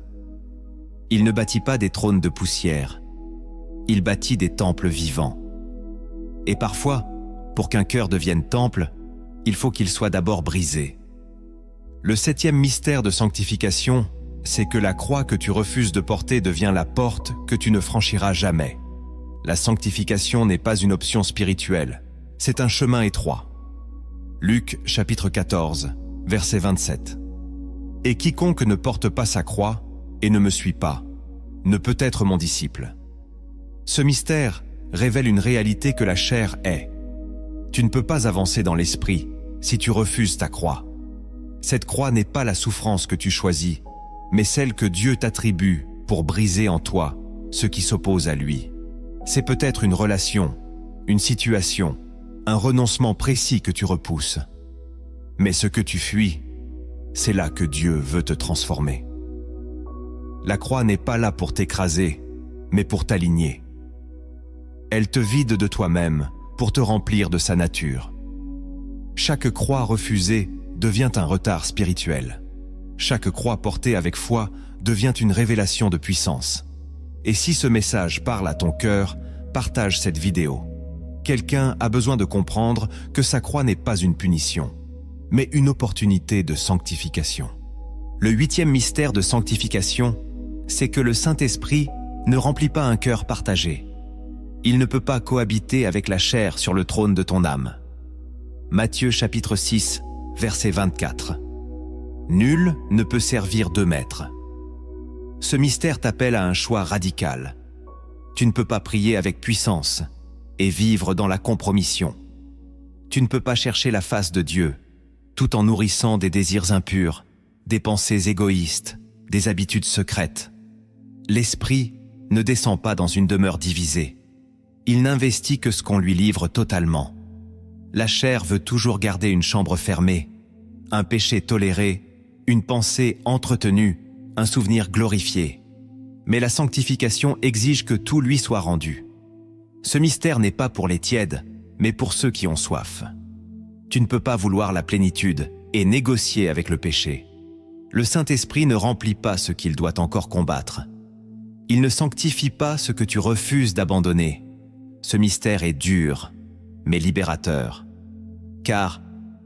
Il ne bâtit pas des trônes de poussière, il bâtit des temples vivants. Et parfois, pour qu'un cœur devienne temple, il faut qu'il soit d'abord brisé. Le septième mystère de sanctification, c'est que la croix que tu refuses de porter devient la porte que tu ne franchiras jamais. La sanctification n'est pas une option spirituelle, c'est un chemin étroit. Luc chapitre 14, verset 27. Et quiconque ne porte pas sa croix et ne me suit pas, ne peut être mon disciple. Ce mystère révèle une réalité que la chair est. Tu ne peux pas avancer dans l'esprit si tu refuses ta croix. Cette croix n'est pas la souffrance que tu choisis, mais celle que Dieu t'attribue pour briser en toi ce qui s'oppose à lui. C'est peut-être une relation, une situation, un renoncement précis que tu repousses. Mais ce que tu fuis, c'est là que Dieu veut te transformer. La croix n'est pas là pour t'écraser, mais pour t'aligner. Elle te vide de toi-même pour te remplir de sa nature. Chaque croix refusée devient un retard spirituel. Chaque croix portée avec foi devient une révélation de puissance. Et si ce message parle à ton cœur, partage cette vidéo. Quelqu'un a besoin de comprendre que sa croix n'est pas une punition, mais une opportunité de sanctification. Le 8e mystère de sanctification, c'est que le Saint-Esprit ne remplit pas un cœur partagé. Il ne peut pas cohabiter avec la chair sur le trône de ton âme. Matthieu chapitre 6, verset 24. Nul ne peut servir deux maîtres. Ce mystère t'appelle à un choix radical. Tu ne peux pas prier avec puissance et vivre dans la compromission. Tu ne peux pas chercher la face de Dieu tout en nourrissant des désirs impurs, des pensées égoïstes, des habitudes secrètes. L'esprit ne descend pas dans une demeure divisée. Il n'investit que ce qu'on lui livre totalement. La chair veut toujours garder une chambre fermée, un péché toléré, une pensée entretenue, un souvenir glorifié. Mais la sanctification exige que tout lui soit rendu. Ce mystère n'est pas pour les tièdes, mais pour ceux qui ont soif. Tu ne peux pas vouloir la plénitude et négocier avec le péché. Le Saint-Esprit ne remplit pas ce qu'il doit encore combattre. Il ne sanctifie pas ce que tu refuses d'abandonner. Ce mystère est dur, mais libérateur. Car,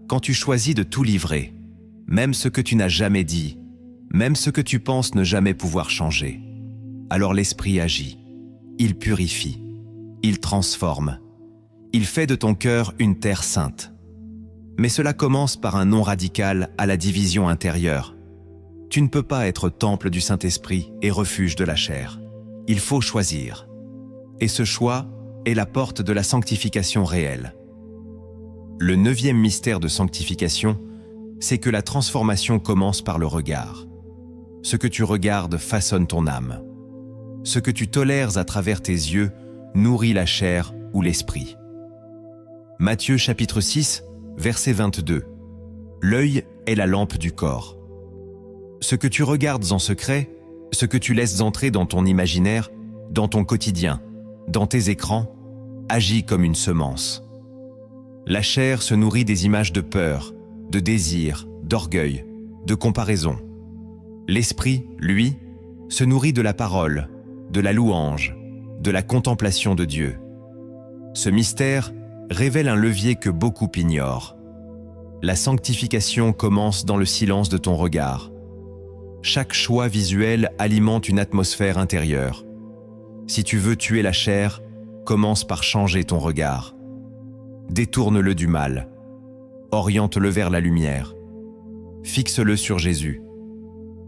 quand tu choisis de tout livrer, même ce que tu n'as jamais dit, même ce que tu penses ne jamais pouvoir changer, alors l'Esprit agit. Il purifie, il transforme, il fait de ton cœur une terre sainte. Mais cela commence par un non radical à la division intérieure. Tu ne peux pas être temple du Saint-Esprit et refuge de la chair. Il faut choisir. Et ce choix est la porte de la sanctification réelle. Le 9e mystère de sanctification, c'est que la transformation commence par le regard. Ce que tu regardes façonne ton âme. Ce que tu tolères à travers tes yeux nourrit la chair ou l'esprit. Matthieu chapitre 6, verset 22. L'œil est la lampe du corps. Ce que tu regardes en secret, ce que tu laisses entrer dans ton imaginaire, dans ton quotidien, dans tes écrans, agit comme une semence. La chair se nourrit des images de peur, de désir, d'orgueil, de comparaison. L'esprit, lui, se nourrit de la parole, de la louange, de la contemplation de Dieu. Ce mystère révèle un levier que beaucoup ignorent. La sanctification commence dans le silence de ton regard. Chaque choix visuel alimente une atmosphère intérieure. Si tu veux tuer la chair, commence par changer ton regard. Détourne-le du mal. Oriente-le vers la lumière. Fixe-le sur Jésus.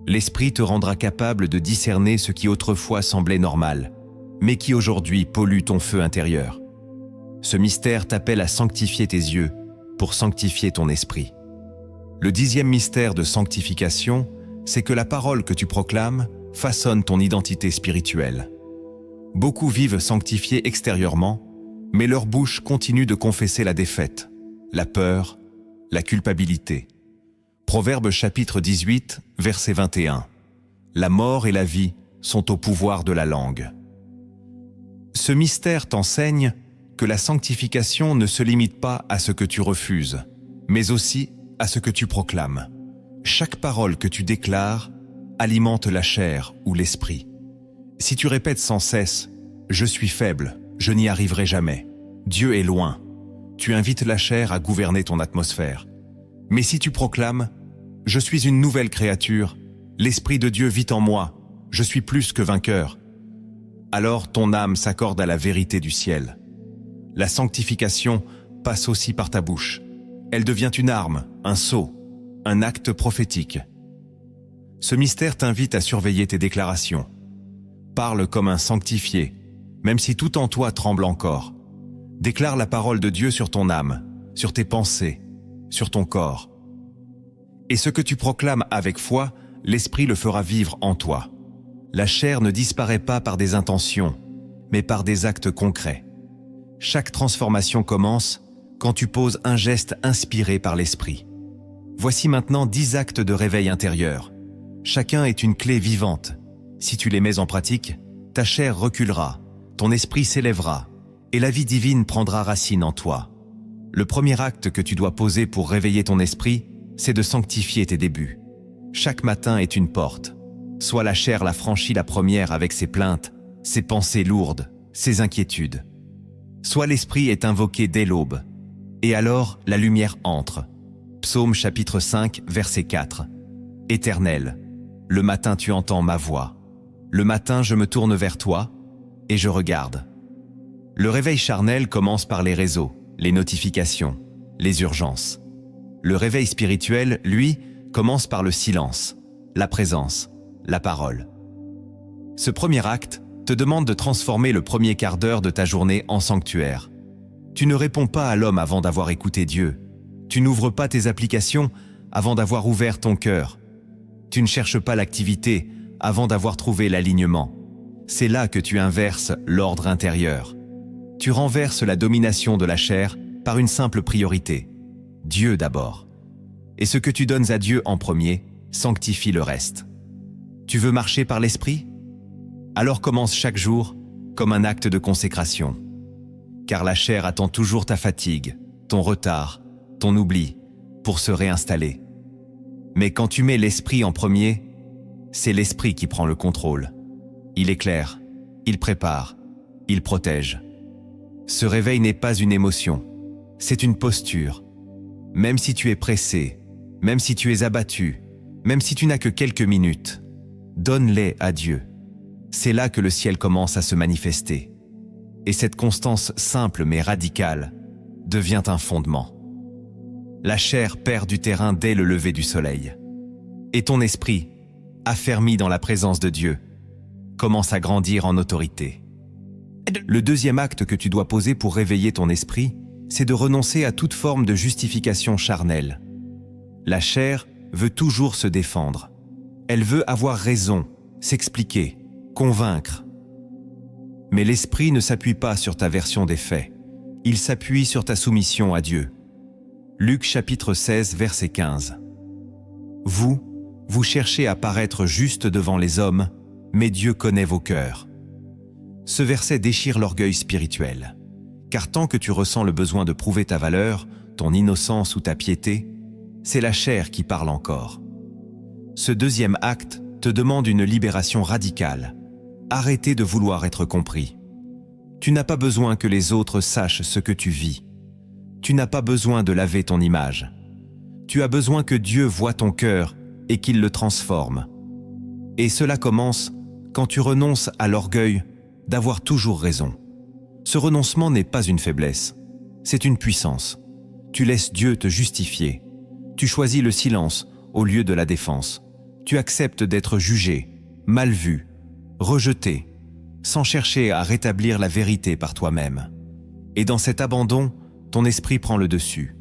L'Esprit te rendra capable de discerner ce qui autrefois semblait normal, mais qui aujourd'hui pollue ton feu intérieur. Ce mystère t'appelle à sanctifier tes yeux pour sanctifier ton esprit. Le 10e mystère de sanctification, c'est que la parole que tu proclames façonne ton identité spirituelle. Beaucoup vivent sanctifiés extérieurement, mais leur bouche continue de confesser la défaite, la peur, la culpabilité. Proverbe chapitre 18, verset 21. La mort et la vie sont au pouvoir de la langue. Ce mystère t'enseigne que la sanctification ne se limite pas à ce que tu refuses, mais aussi à ce que tu proclames. Chaque parole que tu déclares alimente la chair ou l'esprit. Si tu répètes sans cesse « Je suis faible, je n'y arriverai jamais. Dieu est loin », tu invites la chair à gouverner ton atmosphère. Mais si tu proclames « Je suis une nouvelle créature, L'Esprit de Dieu vit en moi, je suis plus que vainqueur. Alors ton âme s'accorde à la vérité du ciel. La sanctification passe aussi par ta bouche. Elle devient une arme, un sceau, un acte prophétique. Ce mystère t'invite à surveiller tes déclarations. Parle comme un sanctifié, même si tout en toi tremble encore. Déclare la parole de Dieu sur ton âme, sur tes pensées, sur ton corps. Et ce que tu proclames avec foi, l'Esprit le fera vivre en toi. La chair ne disparaît pas par des intentions, mais par des actes concrets. Chaque transformation commence quand tu poses un geste inspiré par l'Esprit. Voici maintenant 10 actes de réveil intérieur. Chacun est une clé vivante. Si tu les mets en pratique, ta chair reculera, ton esprit s'élèvera, et la vie divine prendra racine en toi. Le premier acte que tu dois poser pour réveiller ton esprit, c'est de sanctifier tes débuts. Chaque matin est une porte. Soit la chair la franchit la première avec ses plaintes, ses pensées lourdes, ses inquiétudes. Soit l'esprit est invoqué dès l'aube. Et alors, la lumière entre. Psaume chapitre 5, verset 4. Éternel, le matin tu entends ma voix. Le matin je me tourne vers toi, et je regarde. Le réveil charnel commence par les réseaux, les notifications, les urgences. Le réveil spirituel, lui, commence par le silence, la présence, la parole. Ce premier acte te demande de transformer le premier quart d'heure de ta journée en sanctuaire. Tu ne réponds pas à l'homme avant d'avoir écouté Dieu. Tu n'ouvres pas tes applications avant d'avoir ouvert ton cœur. Tu ne cherches pas l'activité avant d'avoir trouvé l'alignement. C'est là que tu inverses l'ordre intérieur. Tu renverses la domination de la chair par une simple priorité. Dieu d'abord. Et ce que tu donnes à Dieu en premier sanctifie le reste. Tu veux marcher par l'esprit? Alors commence chaque jour comme un acte de consécration. Car la chair attend toujours ta fatigue, ton retard, ton oubli, pour se réinstaller. Mais quand tu mets l'esprit en premier, c'est l'esprit qui prend le contrôle. Il éclaire, il prépare, il protège. Ce réveil n'est pas une émotion, c'est une posture. Même si tu es pressé, même si tu es abattu, même si tu n'as que quelques minutes, donne-les à Dieu. C'est là que le ciel commence à se manifester. Et cette constance simple mais radicale devient un fondement. La chair perd du terrain dès le lever du soleil. Et ton esprit, affermi dans la présence de Dieu, commence à grandir en autorité. Le deuxième acte que tu dois poser pour réveiller ton esprit, c'est de renoncer à toute forme de justification charnelle. La chair veut toujours se défendre. Elle veut avoir raison, s'expliquer, convaincre. Mais l'esprit ne s'appuie pas sur ta version des faits. Il s'appuie sur ta soumission à Dieu. Luc chapitre 16, verset 15. Vous cherchez à paraître juste devant les hommes, mais Dieu connaît vos cœurs. Ce verset déchire l'orgueil spirituel. Car tant que tu ressens le besoin de prouver ta valeur, ton innocence ou ta piété, c'est la chair qui parle encore. Ce deuxième acte te demande une libération radicale. Arrêtez de vouloir être compris. Tu n'as pas besoin que les autres sachent ce que tu vis. Tu n'as pas besoin de laver ton image. Tu as besoin que Dieu voie ton cœur et qu'il le transforme. Et cela commence quand tu renonces à l'orgueil d'avoir toujours raison. Ce renoncement n'est pas une faiblesse, c'est une puissance. Tu laisses Dieu te justifier. Tu choisis le silence au lieu de la défense. Tu acceptes d'être jugé, mal vu, rejeté, sans chercher à rétablir la vérité par toi-même. Et dans cet abandon, ton esprit prend le dessus,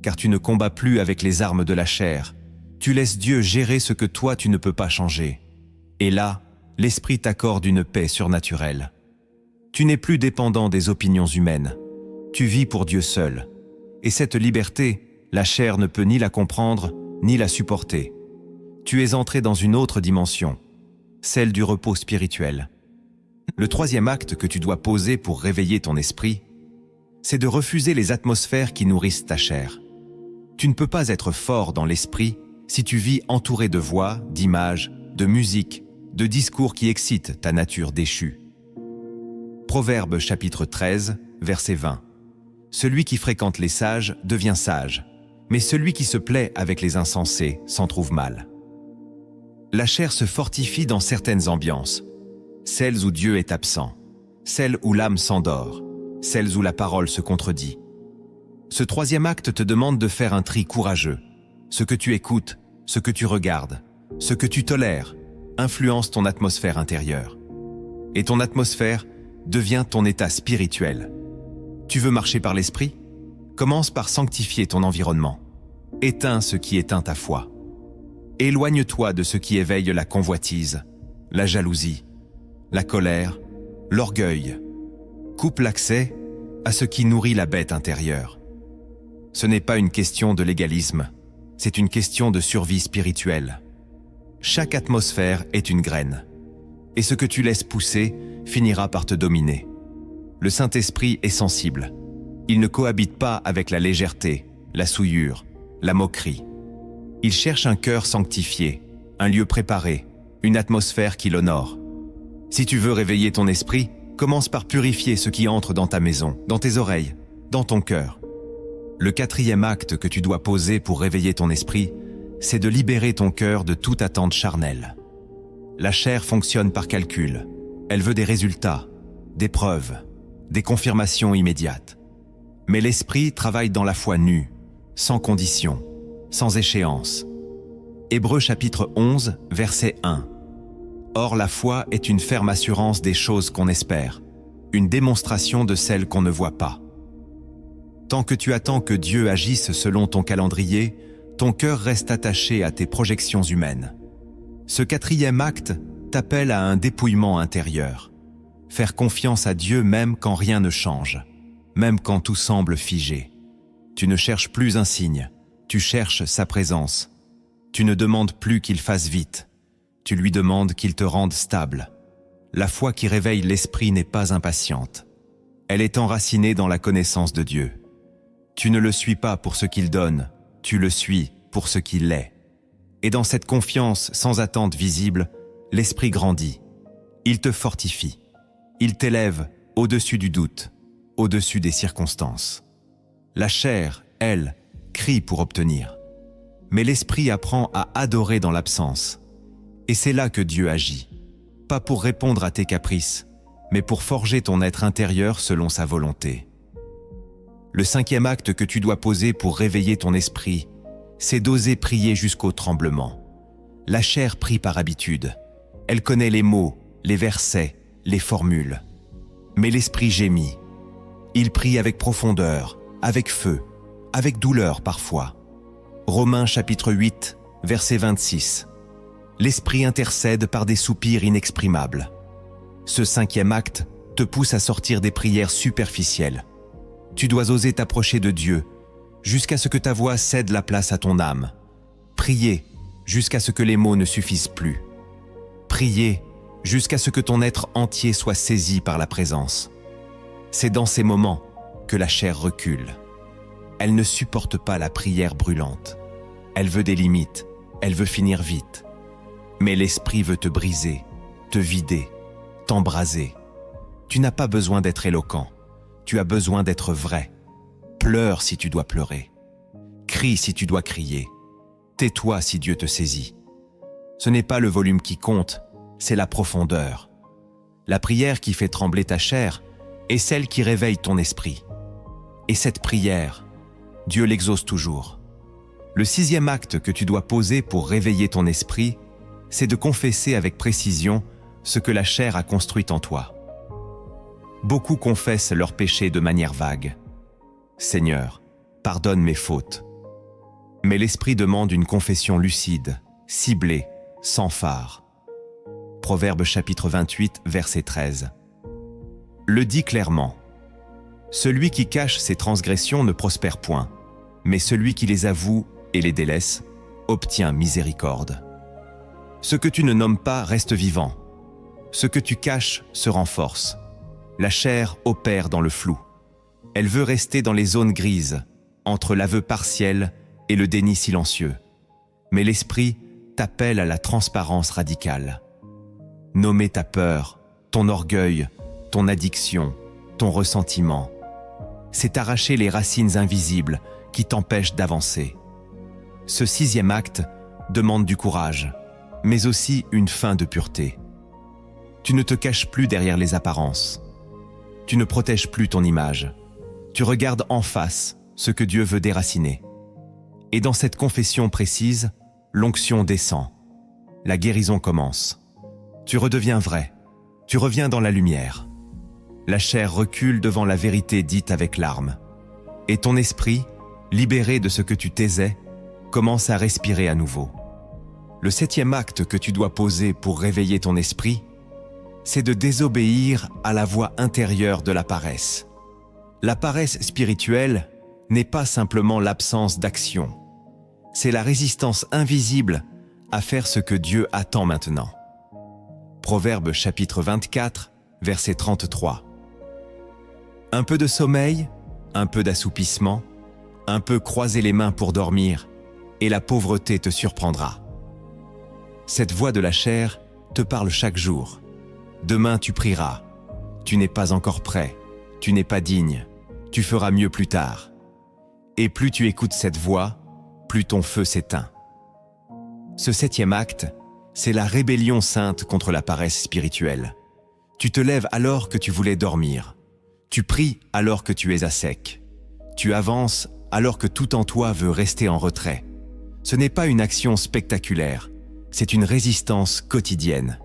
car tu ne combats plus avec les armes de la chair. Tu laisses Dieu gérer ce que toi tu ne peux pas changer. Et là, l'esprit t'accorde une paix surnaturelle. Tu n'es plus dépendant des opinions humaines. Tu vis pour Dieu seul. Et cette liberté, la chair ne peut ni la comprendre, ni la supporter. Tu es entré dans une autre dimension, celle du repos spirituel. Le troisième acte que tu dois poser pour réveiller ton esprit, c'est de refuser les atmosphères qui nourrissent ta chair. Tu ne peux pas être fort dans l'esprit si tu vis entouré de voix, d'images, de musique, de discours qui excitent ta nature déchue. Proverbe chapitre 13, verset 20. Celui qui fréquente les sages devient sage, mais celui qui se plaît avec les insensés s'en trouve mal. La chair se fortifie dans certaines ambiances, celles où Dieu est absent, celles où l'âme s'endort, celles où la parole se contredit. Ce troisième acte te demande de faire un tri courageux. Ce que tu écoutes, ce que tu regardes, ce que tu tolères, influence ton atmosphère intérieure. Et ton atmosphère devient ton état spirituel. Tu veux marcher par l'esprit? Commence par sanctifier ton environnement. Éteins ce qui éteint ta foi. Éloigne-toi de ce qui éveille la convoitise, la jalousie, la colère, l'orgueil. Coupe l'accès à ce qui nourrit la bête intérieure. Ce n'est pas une question de légalisme, c'est une question de survie spirituelle. Chaque atmosphère est une graine, et ce que tu laisses pousser finira par te dominer. Le Saint-Esprit est sensible. Il ne cohabite pas avec la légèreté, la souillure, la moquerie. Il cherche un cœur sanctifié, un lieu préparé, une atmosphère qui l'honore. Si tu veux réveiller ton esprit, commence par purifier ce qui entre dans ta maison, dans tes oreilles, dans ton cœur. Le quatrième acte que tu dois poser pour réveiller ton esprit, c'est de libérer ton cœur de toute attente charnelle. La chair fonctionne par calcul. Elle veut des résultats, des preuves, des confirmations immédiates. Mais l'esprit travaille dans la foi nue, sans condition, sans échéance. Hébreux chapitre 11, verset 1. Or la foi est une ferme assurance des choses qu'on espère, une démonstration de celles qu'on ne voit pas. Tant que tu attends que Dieu agisse selon ton calendrier, ton cœur reste attaché à tes projections humaines. Ce quatrième acte t'appelle à un dépouillement intérieur. Faire confiance à Dieu même quand rien ne change, même quand tout semble figé. Tu ne cherches plus un signe, tu cherches sa présence. Tu ne demandes plus qu'il fasse vite, tu lui demandes qu'il te rende stable. La foi qui réveille l'esprit n'est pas impatiente. Elle est enracinée dans la connaissance de Dieu. Tu ne le suis pas pour ce qu'il donne, tu le suis pour ce qu'il est. Et dans cette confiance sans attente visible, l'esprit grandit. Il te fortifie. Il t'élève au-dessus du doute, au-dessus des circonstances. La chair, elle, crie pour obtenir. Mais l'esprit apprend à adorer dans l'absence. Et c'est là que Dieu agit. Pas pour répondre à tes caprices, mais pour forger ton être intérieur selon sa volonté. Le cinquième acte que tu dois poser pour réveiller ton esprit, c'est d'oser prier jusqu'au tremblement. La chair prie par habitude. Elle connaît les mots, les versets, les formules. Mais l'esprit gémit. Il prie avec profondeur, avec feu, avec douleur parfois. Romains chapitre 8, verset 26. L'esprit intercède par des soupirs inexprimables. Ce cinquième acte te pousse à sortir des prières superficielles. Tu dois oser t'approcher de Dieu jusqu'à ce que ta voix cède la place à ton âme. Prier jusqu'à ce que les mots ne suffisent plus. Prier jusqu'à ce que ton être entier soit saisi par la présence. C'est dans ces moments que la chair recule. Elle ne supporte pas la prière brûlante. Elle veut des limites, elle veut finir vite. Mais l'esprit veut te briser, te vider, t'embraser. Tu n'as pas besoin d'être éloquent. Tu as besoin d'être vrai. Pleure si tu dois pleurer. Crie si tu dois crier. Tais-toi si Dieu te saisit. Ce n'est pas le volume qui compte, c'est la profondeur. La prière qui fait trembler ta chair est celle qui réveille ton esprit. Et cette prière, Dieu l'exauce toujours. Le sixième acte que tu dois poser pour réveiller ton esprit, c'est de confesser avec précision ce que la chair a construit en toi. Beaucoup confessent leurs péchés de manière vague. « Seigneur, pardonne mes fautes. » Mais l'Esprit demande une confession lucide, ciblée, sans phare. Proverbe chapitre 28, verset 13. Le dit clairement. Celui qui cache ses transgressions ne prospère point, mais celui qui les avoue et les délaisse obtient miséricorde. Ce que tu ne nommes pas reste vivant. Ce que tu caches se renforce. La chair opère dans le flou. Elle veut rester dans les zones grises, entre l'aveu partiel et le déni silencieux. Mais l'esprit t'appelle à la transparence radicale. Nommer ta peur, ton orgueil, ton addiction, ton ressentiment. C'est arracher les racines invisibles qui t'empêchent d'avancer. Ce sixième acte demande du courage. mais aussi une fin de pureté. Tu ne te caches plus derrière les apparences. Tu ne protèges plus ton image. Tu regardes en face ce que Dieu veut déraciner. Et dans cette confession précise, l'onction descend. La guérison commence. Tu redeviens vrai. Tu reviens dans la lumière. La chair recule devant la vérité dite avec larmes. Et ton esprit, libéré de ce que tu taisais, commence à respirer à nouveau. Le 7e acte que tu dois poser pour réveiller ton esprit, c'est de désobéir à la voix intérieure de la paresse. La paresse spirituelle n'est pas simplement l'absence d'action. C'est la résistance invisible à faire ce que Dieu attend maintenant. Proverbe chapitre 24, verset 33. Un peu de sommeil, un peu d'assoupissement, un peu croiser les mains pour dormir, et la pauvreté te surprendra. Cette voix de la chair te parle chaque jour. Demain tu prieras. Tu n'es pas encore prêt. Tu n'es pas digne. Tu feras mieux plus tard. Et plus tu écoutes cette voix, plus ton feu s'éteint. Ce 7e acte, c'est la rébellion sainte contre la paresse spirituelle. Tu te lèves alors que tu voulais dormir. Tu pries alors que tu es à sec. Tu avances alors que tout en toi veut rester en retrait. Ce n'est pas une action spectaculaire, c'est une résistance quotidienne.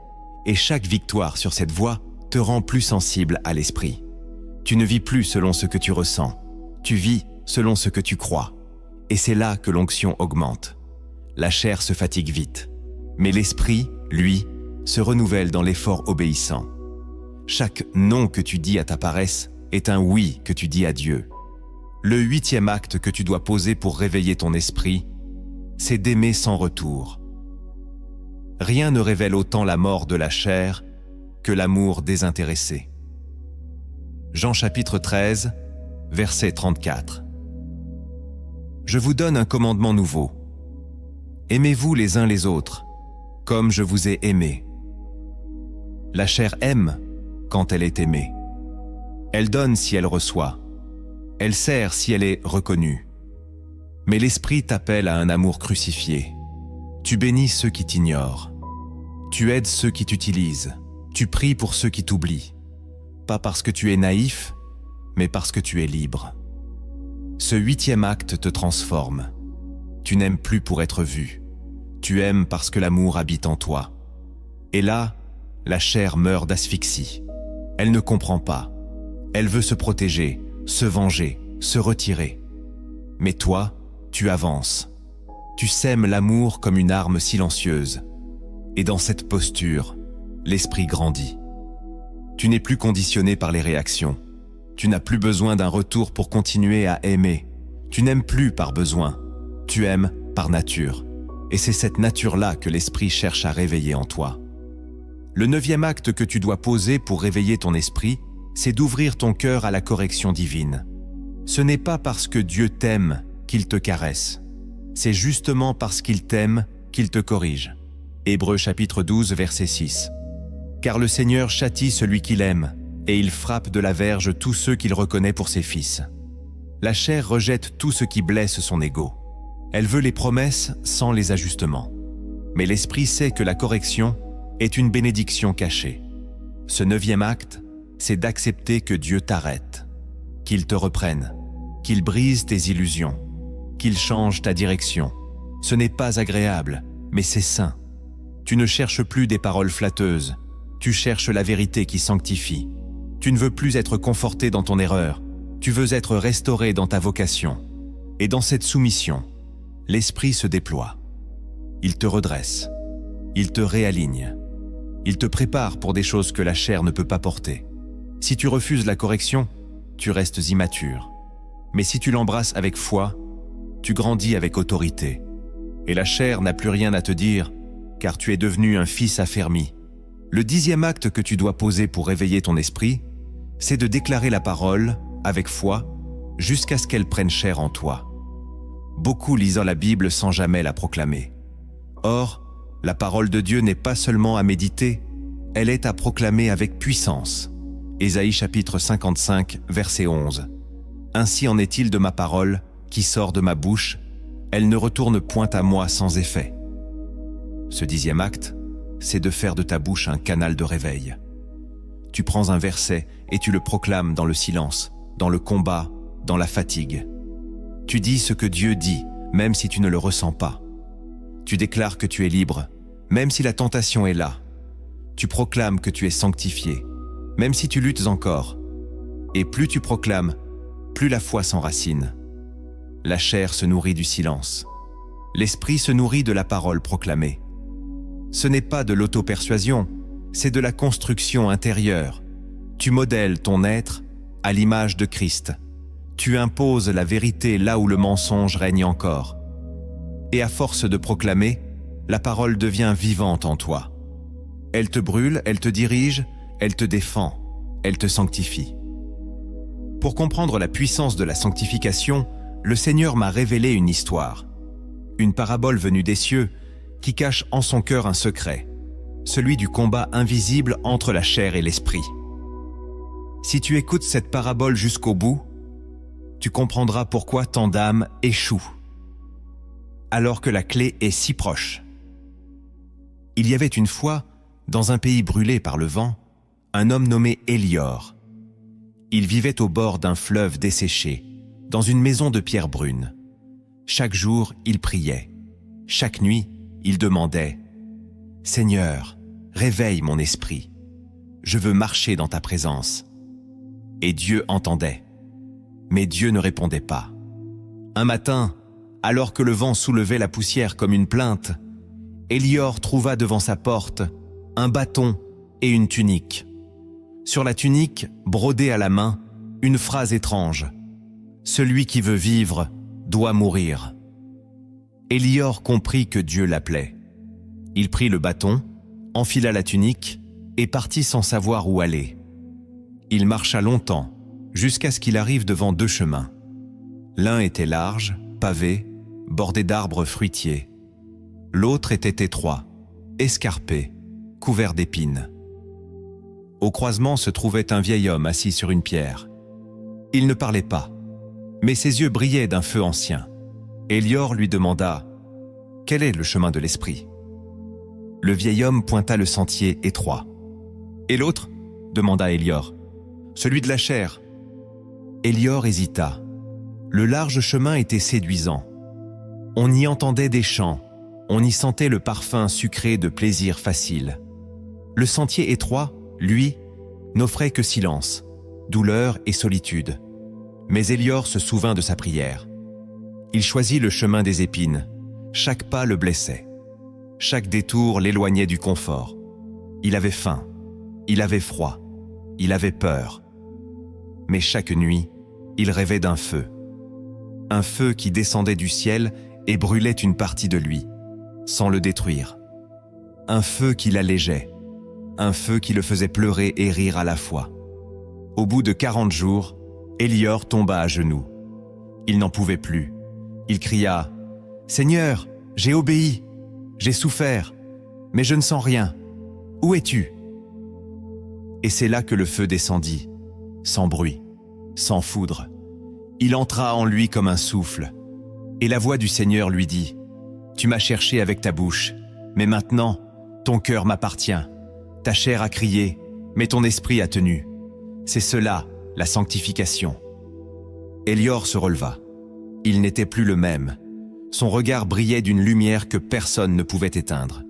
Et chaque victoire sur cette voie te rend plus sensible à l'esprit. Tu ne vis plus selon ce que tu ressens, tu vis selon ce que tu crois. Et c'est là que l'onction augmente. La chair se fatigue vite, mais l'esprit, lui, se renouvelle dans l'effort obéissant. Chaque non que tu dis à ta paresse est un oui que tu dis à Dieu. Le 8e acte que tu dois poser pour réveiller ton esprit, c'est d'aimer sans retour. Rien ne révèle autant la mort de la chair que l'amour désintéressé. Jean chapitre 13, verset 34. Je vous donne un commandement nouveau. Aimez-vous les uns les autres, comme je vous ai aimé. La chair aime quand elle est aimée. Elle donne si elle reçoit. Elle sert si elle est reconnue. Mais l'esprit t'appelle à un amour crucifié. Tu bénis ceux qui t'ignorent. Tu aides ceux qui t'utilisent. Tu pries pour ceux qui t'oublient. Pas parce que tu es naïf, mais parce que tu es libre. Ce 8e acte te transforme. Tu n'aimes plus pour être vu. Tu aimes parce que l'amour habite en toi. Et là, la chair meurt d'asphyxie. Elle ne comprend pas. Elle veut se protéger, se venger, se retirer. Mais toi, tu avances. Tu sèmes l'amour comme une arme silencieuse. Et dans cette posture, l'esprit grandit. Tu n'es plus conditionné par les réactions. Tu n'as plus besoin d'un retour pour continuer à aimer. Tu n'aimes plus par besoin. Tu aimes par nature. Et c'est cette nature-là que l'esprit cherche à réveiller en toi. Le 9e acte que tu dois poser pour réveiller ton esprit, c'est d'ouvrir ton cœur à la correction divine. Ce n'est pas parce que Dieu t'aime qu'il te caresse. C'est justement parce qu'il t'aime qu'il te corrige. Hébreux chapitre 12, verset 6. Car le Seigneur châtie celui qu'il aime, et il frappe de la verge tous ceux qu'il reconnaît pour ses fils. La chair rejette tout ce qui blesse son ego. Elle veut les promesses sans les ajustements. Mais l'esprit sait que la correction est une bénédiction cachée. Ce 9e acte, c'est d'accepter que Dieu t'arrête, qu'il te reprenne, qu'il brise tes illusions, qu'il change ta direction. Ce n'est pas agréable, mais c'est sain. Tu ne cherches plus des paroles flatteuses, tu cherches la vérité qui sanctifie. Tu ne veux plus être conforté dans ton erreur, tu veux être restauré dans ta vocation. Et dans cette soumission, l'esprit se déploie. Il te redresse, il te réaligne, il te prépare pour des choses que la chair ne peut pas porter. Si tu refuses la correction, tu restes immature. Mais si tu l'embrasses avec foi, tu grandis avec autorité. Et la chair n'a plus rien à te dire, car tu es devenu un fils affermi. Le 10e acte que tu dois poser pour réveiller ton esprit, c'est de déclarer la parole, avec foi, jusqu'à ce qu'elle prenne chair en toi. Beaucoup lisant la Bible sans jamais la proclamer. Or, la parole de Dieu n'est pas seulement à méditer, elle est à proclamer avec puissance. Ésaïe chapitre 55, verset 11. Ainsi en est-il de ma parole, qui sort de ma bouche, elle ne retourne point à moi sans effet. Ce 10e acte, c'est de faire de ta bouche un canal de réveil. Tu prends un verset et tu le proclames dans le silence, dans le combat, dans la fatigue. Tu dis ce que Dieu dit, même si tu ne le ressens pas. Tu déclares que tu es libre, même si la tentation est là. Tu proclames que tu es sanctifié, même si tu luttes encore. Et plus tu proclames, plus la foi s'enracine. La chair se nourrit du silence. L'esprit se nourrit de la parole proclamée. Ce n'est pas de l'auto-persuasion, c'est de la construction intérieure. Tu modèles ton être à l'image de Christ. Tu imposes la vérité là où le mensonge règne encore. Et à force de proclamer, la parole devient vivante en toi. Elle te brûle, elle te dirige, elle te défend, elle te sanctifie. Pour comprendre la puissance de la sanctification, le Seigneur m'a révélé une histoire, une parabole venue des cieux qui cache en son cœur un secret, celui du combat invisible entre la chair et l'esprit. Si tu écoutes cette parabole jusqu'au bout, tu comprendras pourquoi tant d'âmes échouent, alors que la clé est si proche. Il y avait une fois, dans un pays brûlé par le vent, un homme nommé Élior. Il vivait au bord d'un fleuve desséché, dans une maison de pierre brune. Chaque jour, il priait. Chaque nuit, il demandait « Seigneur, réveille mon esprit. Je veux marcher dans ta présence. » Et Dieu entendait. Mais Dieu ne répondait pas. Un matin, alors que le vent soulevait la poussière comme une plainte, Élior trouva devant sa porte un bâton et une tunique. Sur la tunique, brodée à la main, une phrase étrange. « Celui qui veut vivre doit mourir. » Élior comprit que Dieu l'appelait. Il prit le bâton, enfila la tunique et partit sans savoir où aller. Il marcha longtemps, jusqu'à ce qu'il arrive devant deux chemins. L'un était large, pavé, bordé d'arbres fruitiers. L'autre était étroit, escarpé, couvert d'épines. Au croisement se trouvait un vieil homme assis sur une pierre. Il ne parlait pas, mais ses yeux brillaient d'un feu ancien. Élior lui demanda « Quel est le chemin de l'esprit ?» Le vieil homme pointa le sentier étroit. « Et l'autre » demanda Élior. « Celui de la chair. » Élior hésita. Le large chemin était séduisant. On y entendait des chants, on y sentait le parfum sucré de plaisir facile. Le sentier étroit, lui, n'offrait que silence, douleur et solitude. Mais Élior se souvint de sa prière. Il choisit le chemin des épines. Chaque pas le blessait. Chaque détour l'éloignait du confort. Il avait faim, il avait froid, il avait peur. Mais chaque nuit, il rêvait d'un feu. Un feu qui descendait du ciel et brûlait une partie de lui, sans le détruire. Un feu qui l'allégeait. Un feu qui le faisait pleurer et rire à la fois. Au bout de 40 jours, Élior tomba à genoux. Il n'en pouvait plus. Il cria « Seigneur, j'ai obéi, j'ai souffert, mais je ne sens rien. Où es-tu » Et c'est là que le feu descendit, sans bruit, sans foudre. Il entra en lui comme un souffle. Et la voix du Seigneur lui dit « Tu m'as cherché avec ta bouche, mais maintenant, ton cœur m'appartient. Ta chair a crié, mais ton esprit a tenu. C'est cela, la sanctification. » Élior se releva. Il n'était plus le même. Son regard brillait d'une lumière que personne ne pouvait éteindre.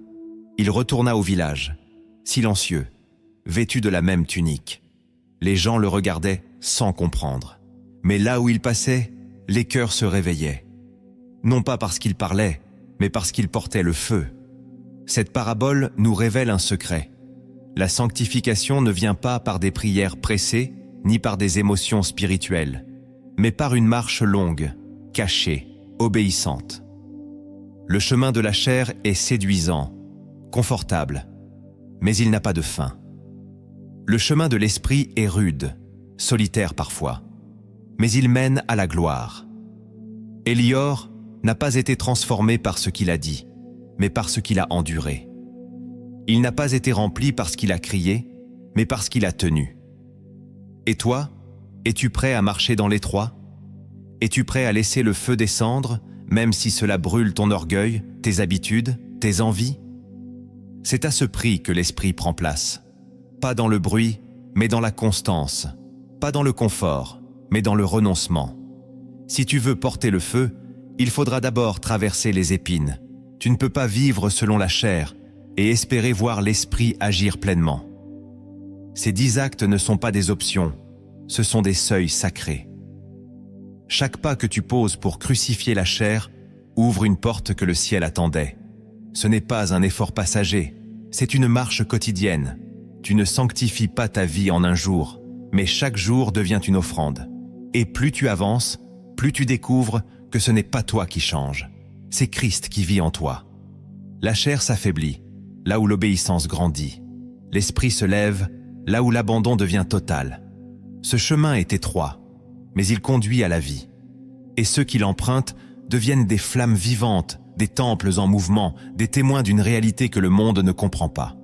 Il retourna au village, silencieux, vêtu de la même tunique. Les gens le regardaient sans comprendre. Mais là où il passait, les cœurs se réveillaient. Non pas parce qu'il parlait, mais parce qu'il portait le feu. Cette parabole nous révèle un secret. La sanctification ne vient pas par des prières pressées, ni par des émotions spirituelles, mais par une marche longue, cachée, obéissante. Le chemin de la chair est séduisant, confortable, mais il n'a pas de fin. Le chemin de l'esprit est rude, solitaire parfois, mais il mène à la gloire. Élior n'a pas été transformé par ce qu'il a dit, mais par ce qu'il a enduré. Il n'a pas été rempli parce qu'il a crié, mais parce qu'il a tenu. Et toi, es-tu prêt à marcher dans l'étroit? Es-tu prêt à laisser le feu descendre, même si cela brûle ton orgueil, tes habitudes, tes envies? C'est à ce prix que l'esprit prend place. Pas dans le bruit, mais dans la constance. Pas dans le confort, mais dans le renoncement. Si tu veux porter le feu, il faudra d'abord traverser les épines. Tu ne peux pas vivre selon la chair et espérer voir l'esprit agir pleinement. Ces 10 actes ne sont pas des options, ce sont des seuils sacrés. Chaque pas que tu poses pour crucifier la chair ouvre une porte que le ciel attendait. Ce n'est pas un effort passager, c'est une marche quotidienne. Tu ne sanctifies pas ta vie en un jour, mais chaque jour devient une offrande. Et plus tu avances, plus tu découvres que ce n'est pas toi qui change, c'est Christ qui vit en toi. La chair s'affaiblit, là où l'obéissance grandit. L'esprit se lève, là où l'abandon devient total. Ce chemin est étroit, mais il conduit à la vie. Et ceux qui l'empruntent deviennent des flammes vivantes, des temples en mouvement, des témoins d'une réalité que le monde ne comprend pas.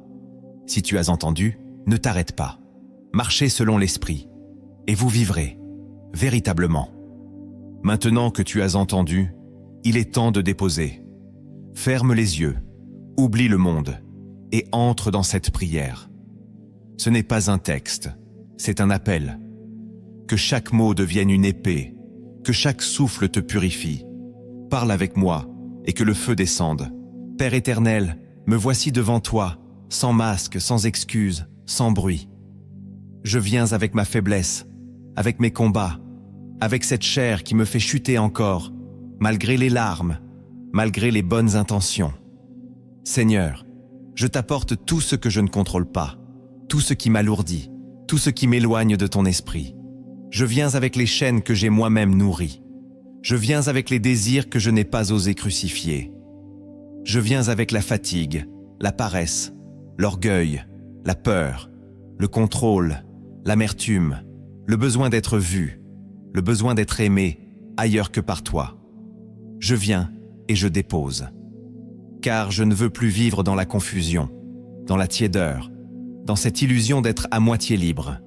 Si tu as entendu, ne t'arrête pas. Marchez selon l'esprit, et vous vivrez, véritablement. Maintenant que tu as entendu, il est temps de déposer. Ferme les yeux, oublie le monde, et entre dans cette prière. Ce n'est pas un texte, c'est un appel. Que chaque mot devienne une épée, que chaque souffle te purifie. Parle avec moi, et que le feu descende. Père éternel, me voici devant toi, sans masque, sans excuse, sans bruit. Je viens avec ma faiblesse, avec mes combats, avec cette chair qui me fait chuter encore, malgré les larmes, malgré les bonnes intentions. Seigneur, je t'apporte tout ce que je ne contrôle pas, tout ce qui m'alourdit, tout ce qui m'éloigne de ton esprit. Je viens avec les chaînes que j'ai moi-même nourries. Je viens avec les désirs que je n'ai pas osé crucifier. Je viens avec la fatigue, la paresse, l'orgueil, la peur, le contrôle, l'amertume, le besoin d'être vu, le besoin d'être aimé ailleurs que par toi. Je viens et je dépose. Car je ne veux plus vivre dans la confusion, dans la tiédeur, dans cette illusion d'être à moitié libre.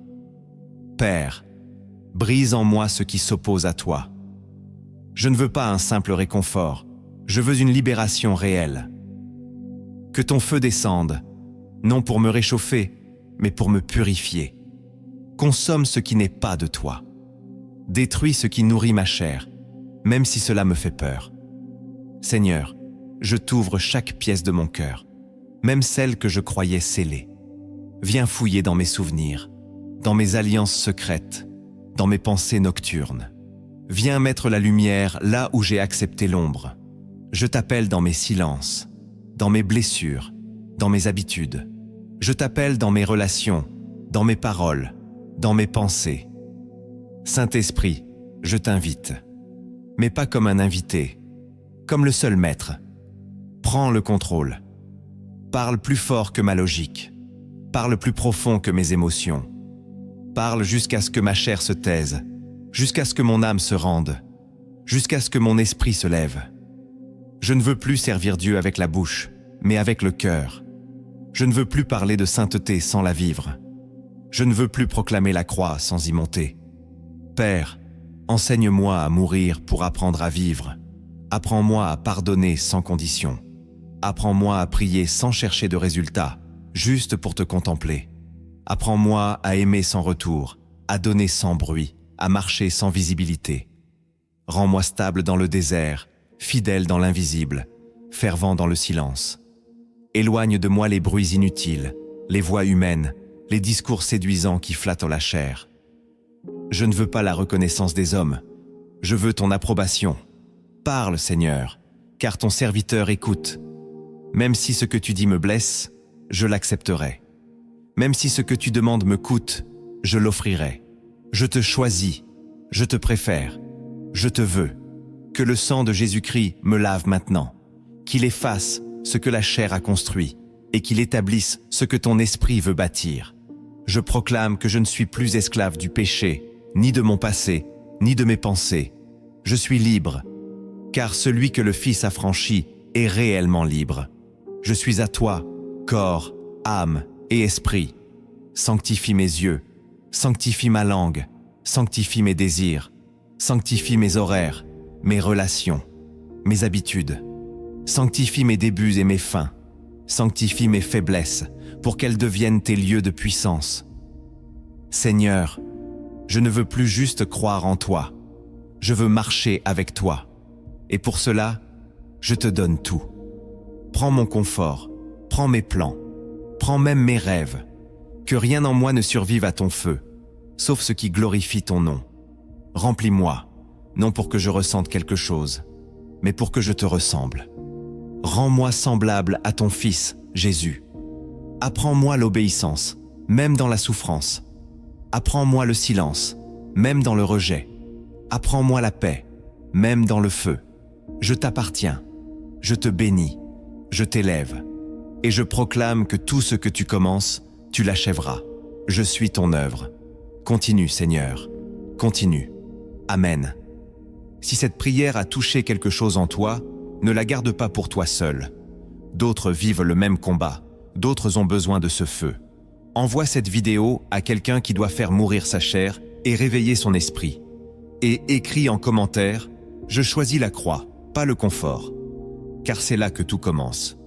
Père, brise en moi ce qui s'oppose à toi. Je ne veux pas un simple réconfort, je veux une libération réelle. Que ton feu descende, non pour me réchauffer, mais pour me purifier. Consomme ce qui n'est pas de toi. Détruis ce qui nourrit ma chair, même si cela me fait peur. Seigneur, je t'ouvre chaque pièce de mon cœur, même celle que je croyais scellée. Viens fouiller dans mes souvenirs, dans mes alliances secrètes, dans mes pensées nocturnes. Viens mettre la lumière là où j'ai accepté l'ombre. Je t'appelle dans mes silences, dans mes blessures, dans mes habitudes. Je t'appelle dans mes relations, dans mes paroles, dans mes pensées. Saint-Esprit, je t'invite, mais pas comme un invité, comme le seul maître. Prends le contrôle. Parle plus fort que ma logique. Parle plus profond que mes émotions. Parle jusqu'à ce que ma chair se taise, jusqu'à ce que mon âme se rende, jusqu'à ce que mon esprit se lève. Je ne veux plus servir Dieu avec la bouche, mais avec le cœur. Je ne veux plus parler de sainteté sans la vivre. Je ne veux plus proclamer la croix sans y monter. Père, enseigne-moi à mourir pour apprendre à vivre. Apprends-moi à pardonner sans condition. Apprends-moi à prier sans chercher de résultat, juste pour te contempler. Apprends-moi à aimer sans retour, à donner sans bruit, à marcher sans visibilité. Rends-moi stable dans le désert, fidèle dans l'invisible, fervent dans le silence. Éloigne de moi les bruits inutiles, les voix humaines, les discours séduisants qui flattent la chair. Je ne veux pas la reconnaissance des hommes, je veux ton approbation. Parle, Seigneur, car ton serviteur écoute. Même si ce que tu dis me blesse, je l'accepterai. Même si ce que tu demandes me coûte, je l'offrirai. Je te choisis, je te préfère, je te veux. Que le sang de Jésus-Christ me lave maintenant, qu'il efface ce que la chair a construit et qu'il établisse ce que ton esprit veut bâtir. Je proclame que je ne suis plus esclave du péché, ni de mon passé, ni de mes pensées. Je suis libre, car celui que le Fils a franchi est réellement libre. Je suis à toi, corps, âme et esprit. Sanctifie mes yeux, sanctifie ma langue, sanctifie mes désirs, sanctifie mes horaires, mes relations, mes habitudes. Sanctifie mes débuts et mes fins. Sanctifie mes faiblesses pour qu'elles deviennent tes lieux de puissance. Seigneur, je ne veux plus juste croire en toi. Je veux marcher avec toi. Et pour cela, je te donne tout. Prends mon confort, prends mes plans, prends même mes rêves. Que rien en moi ne survive à ton feu, sauf ce qui glorifie ton nom. Remplis-moi, non pour que je ressente quelque chose, mais pour que je te ressemble. Rends-moi semblable à ton Fils, Jésus. Apprends-moi l'obéissance, même dans la souffrance. Apprends-moi le silence, même dans le rejet. Apprends-moi la paix, même dans le feu. Je t'appartiens, je te bénis, je t'élève, et je proclame que tout ce que tu commences, tu l'achèveras. Je suis ton œuvre. Continue, Seigneur. Continue. Amen. Si cette prière a touché quelque chose en toi, ne la garde pas pour toi seul. D'autres vivent le même combat. D'autres ont besoin de ce feu. Envoie cette vidéo à quelqu'un qui doit faire mourir sa chair et réveiller son esprit. Et écris en commentaire « Je choisis la croix, pas le confort », car c'est là que tout commence.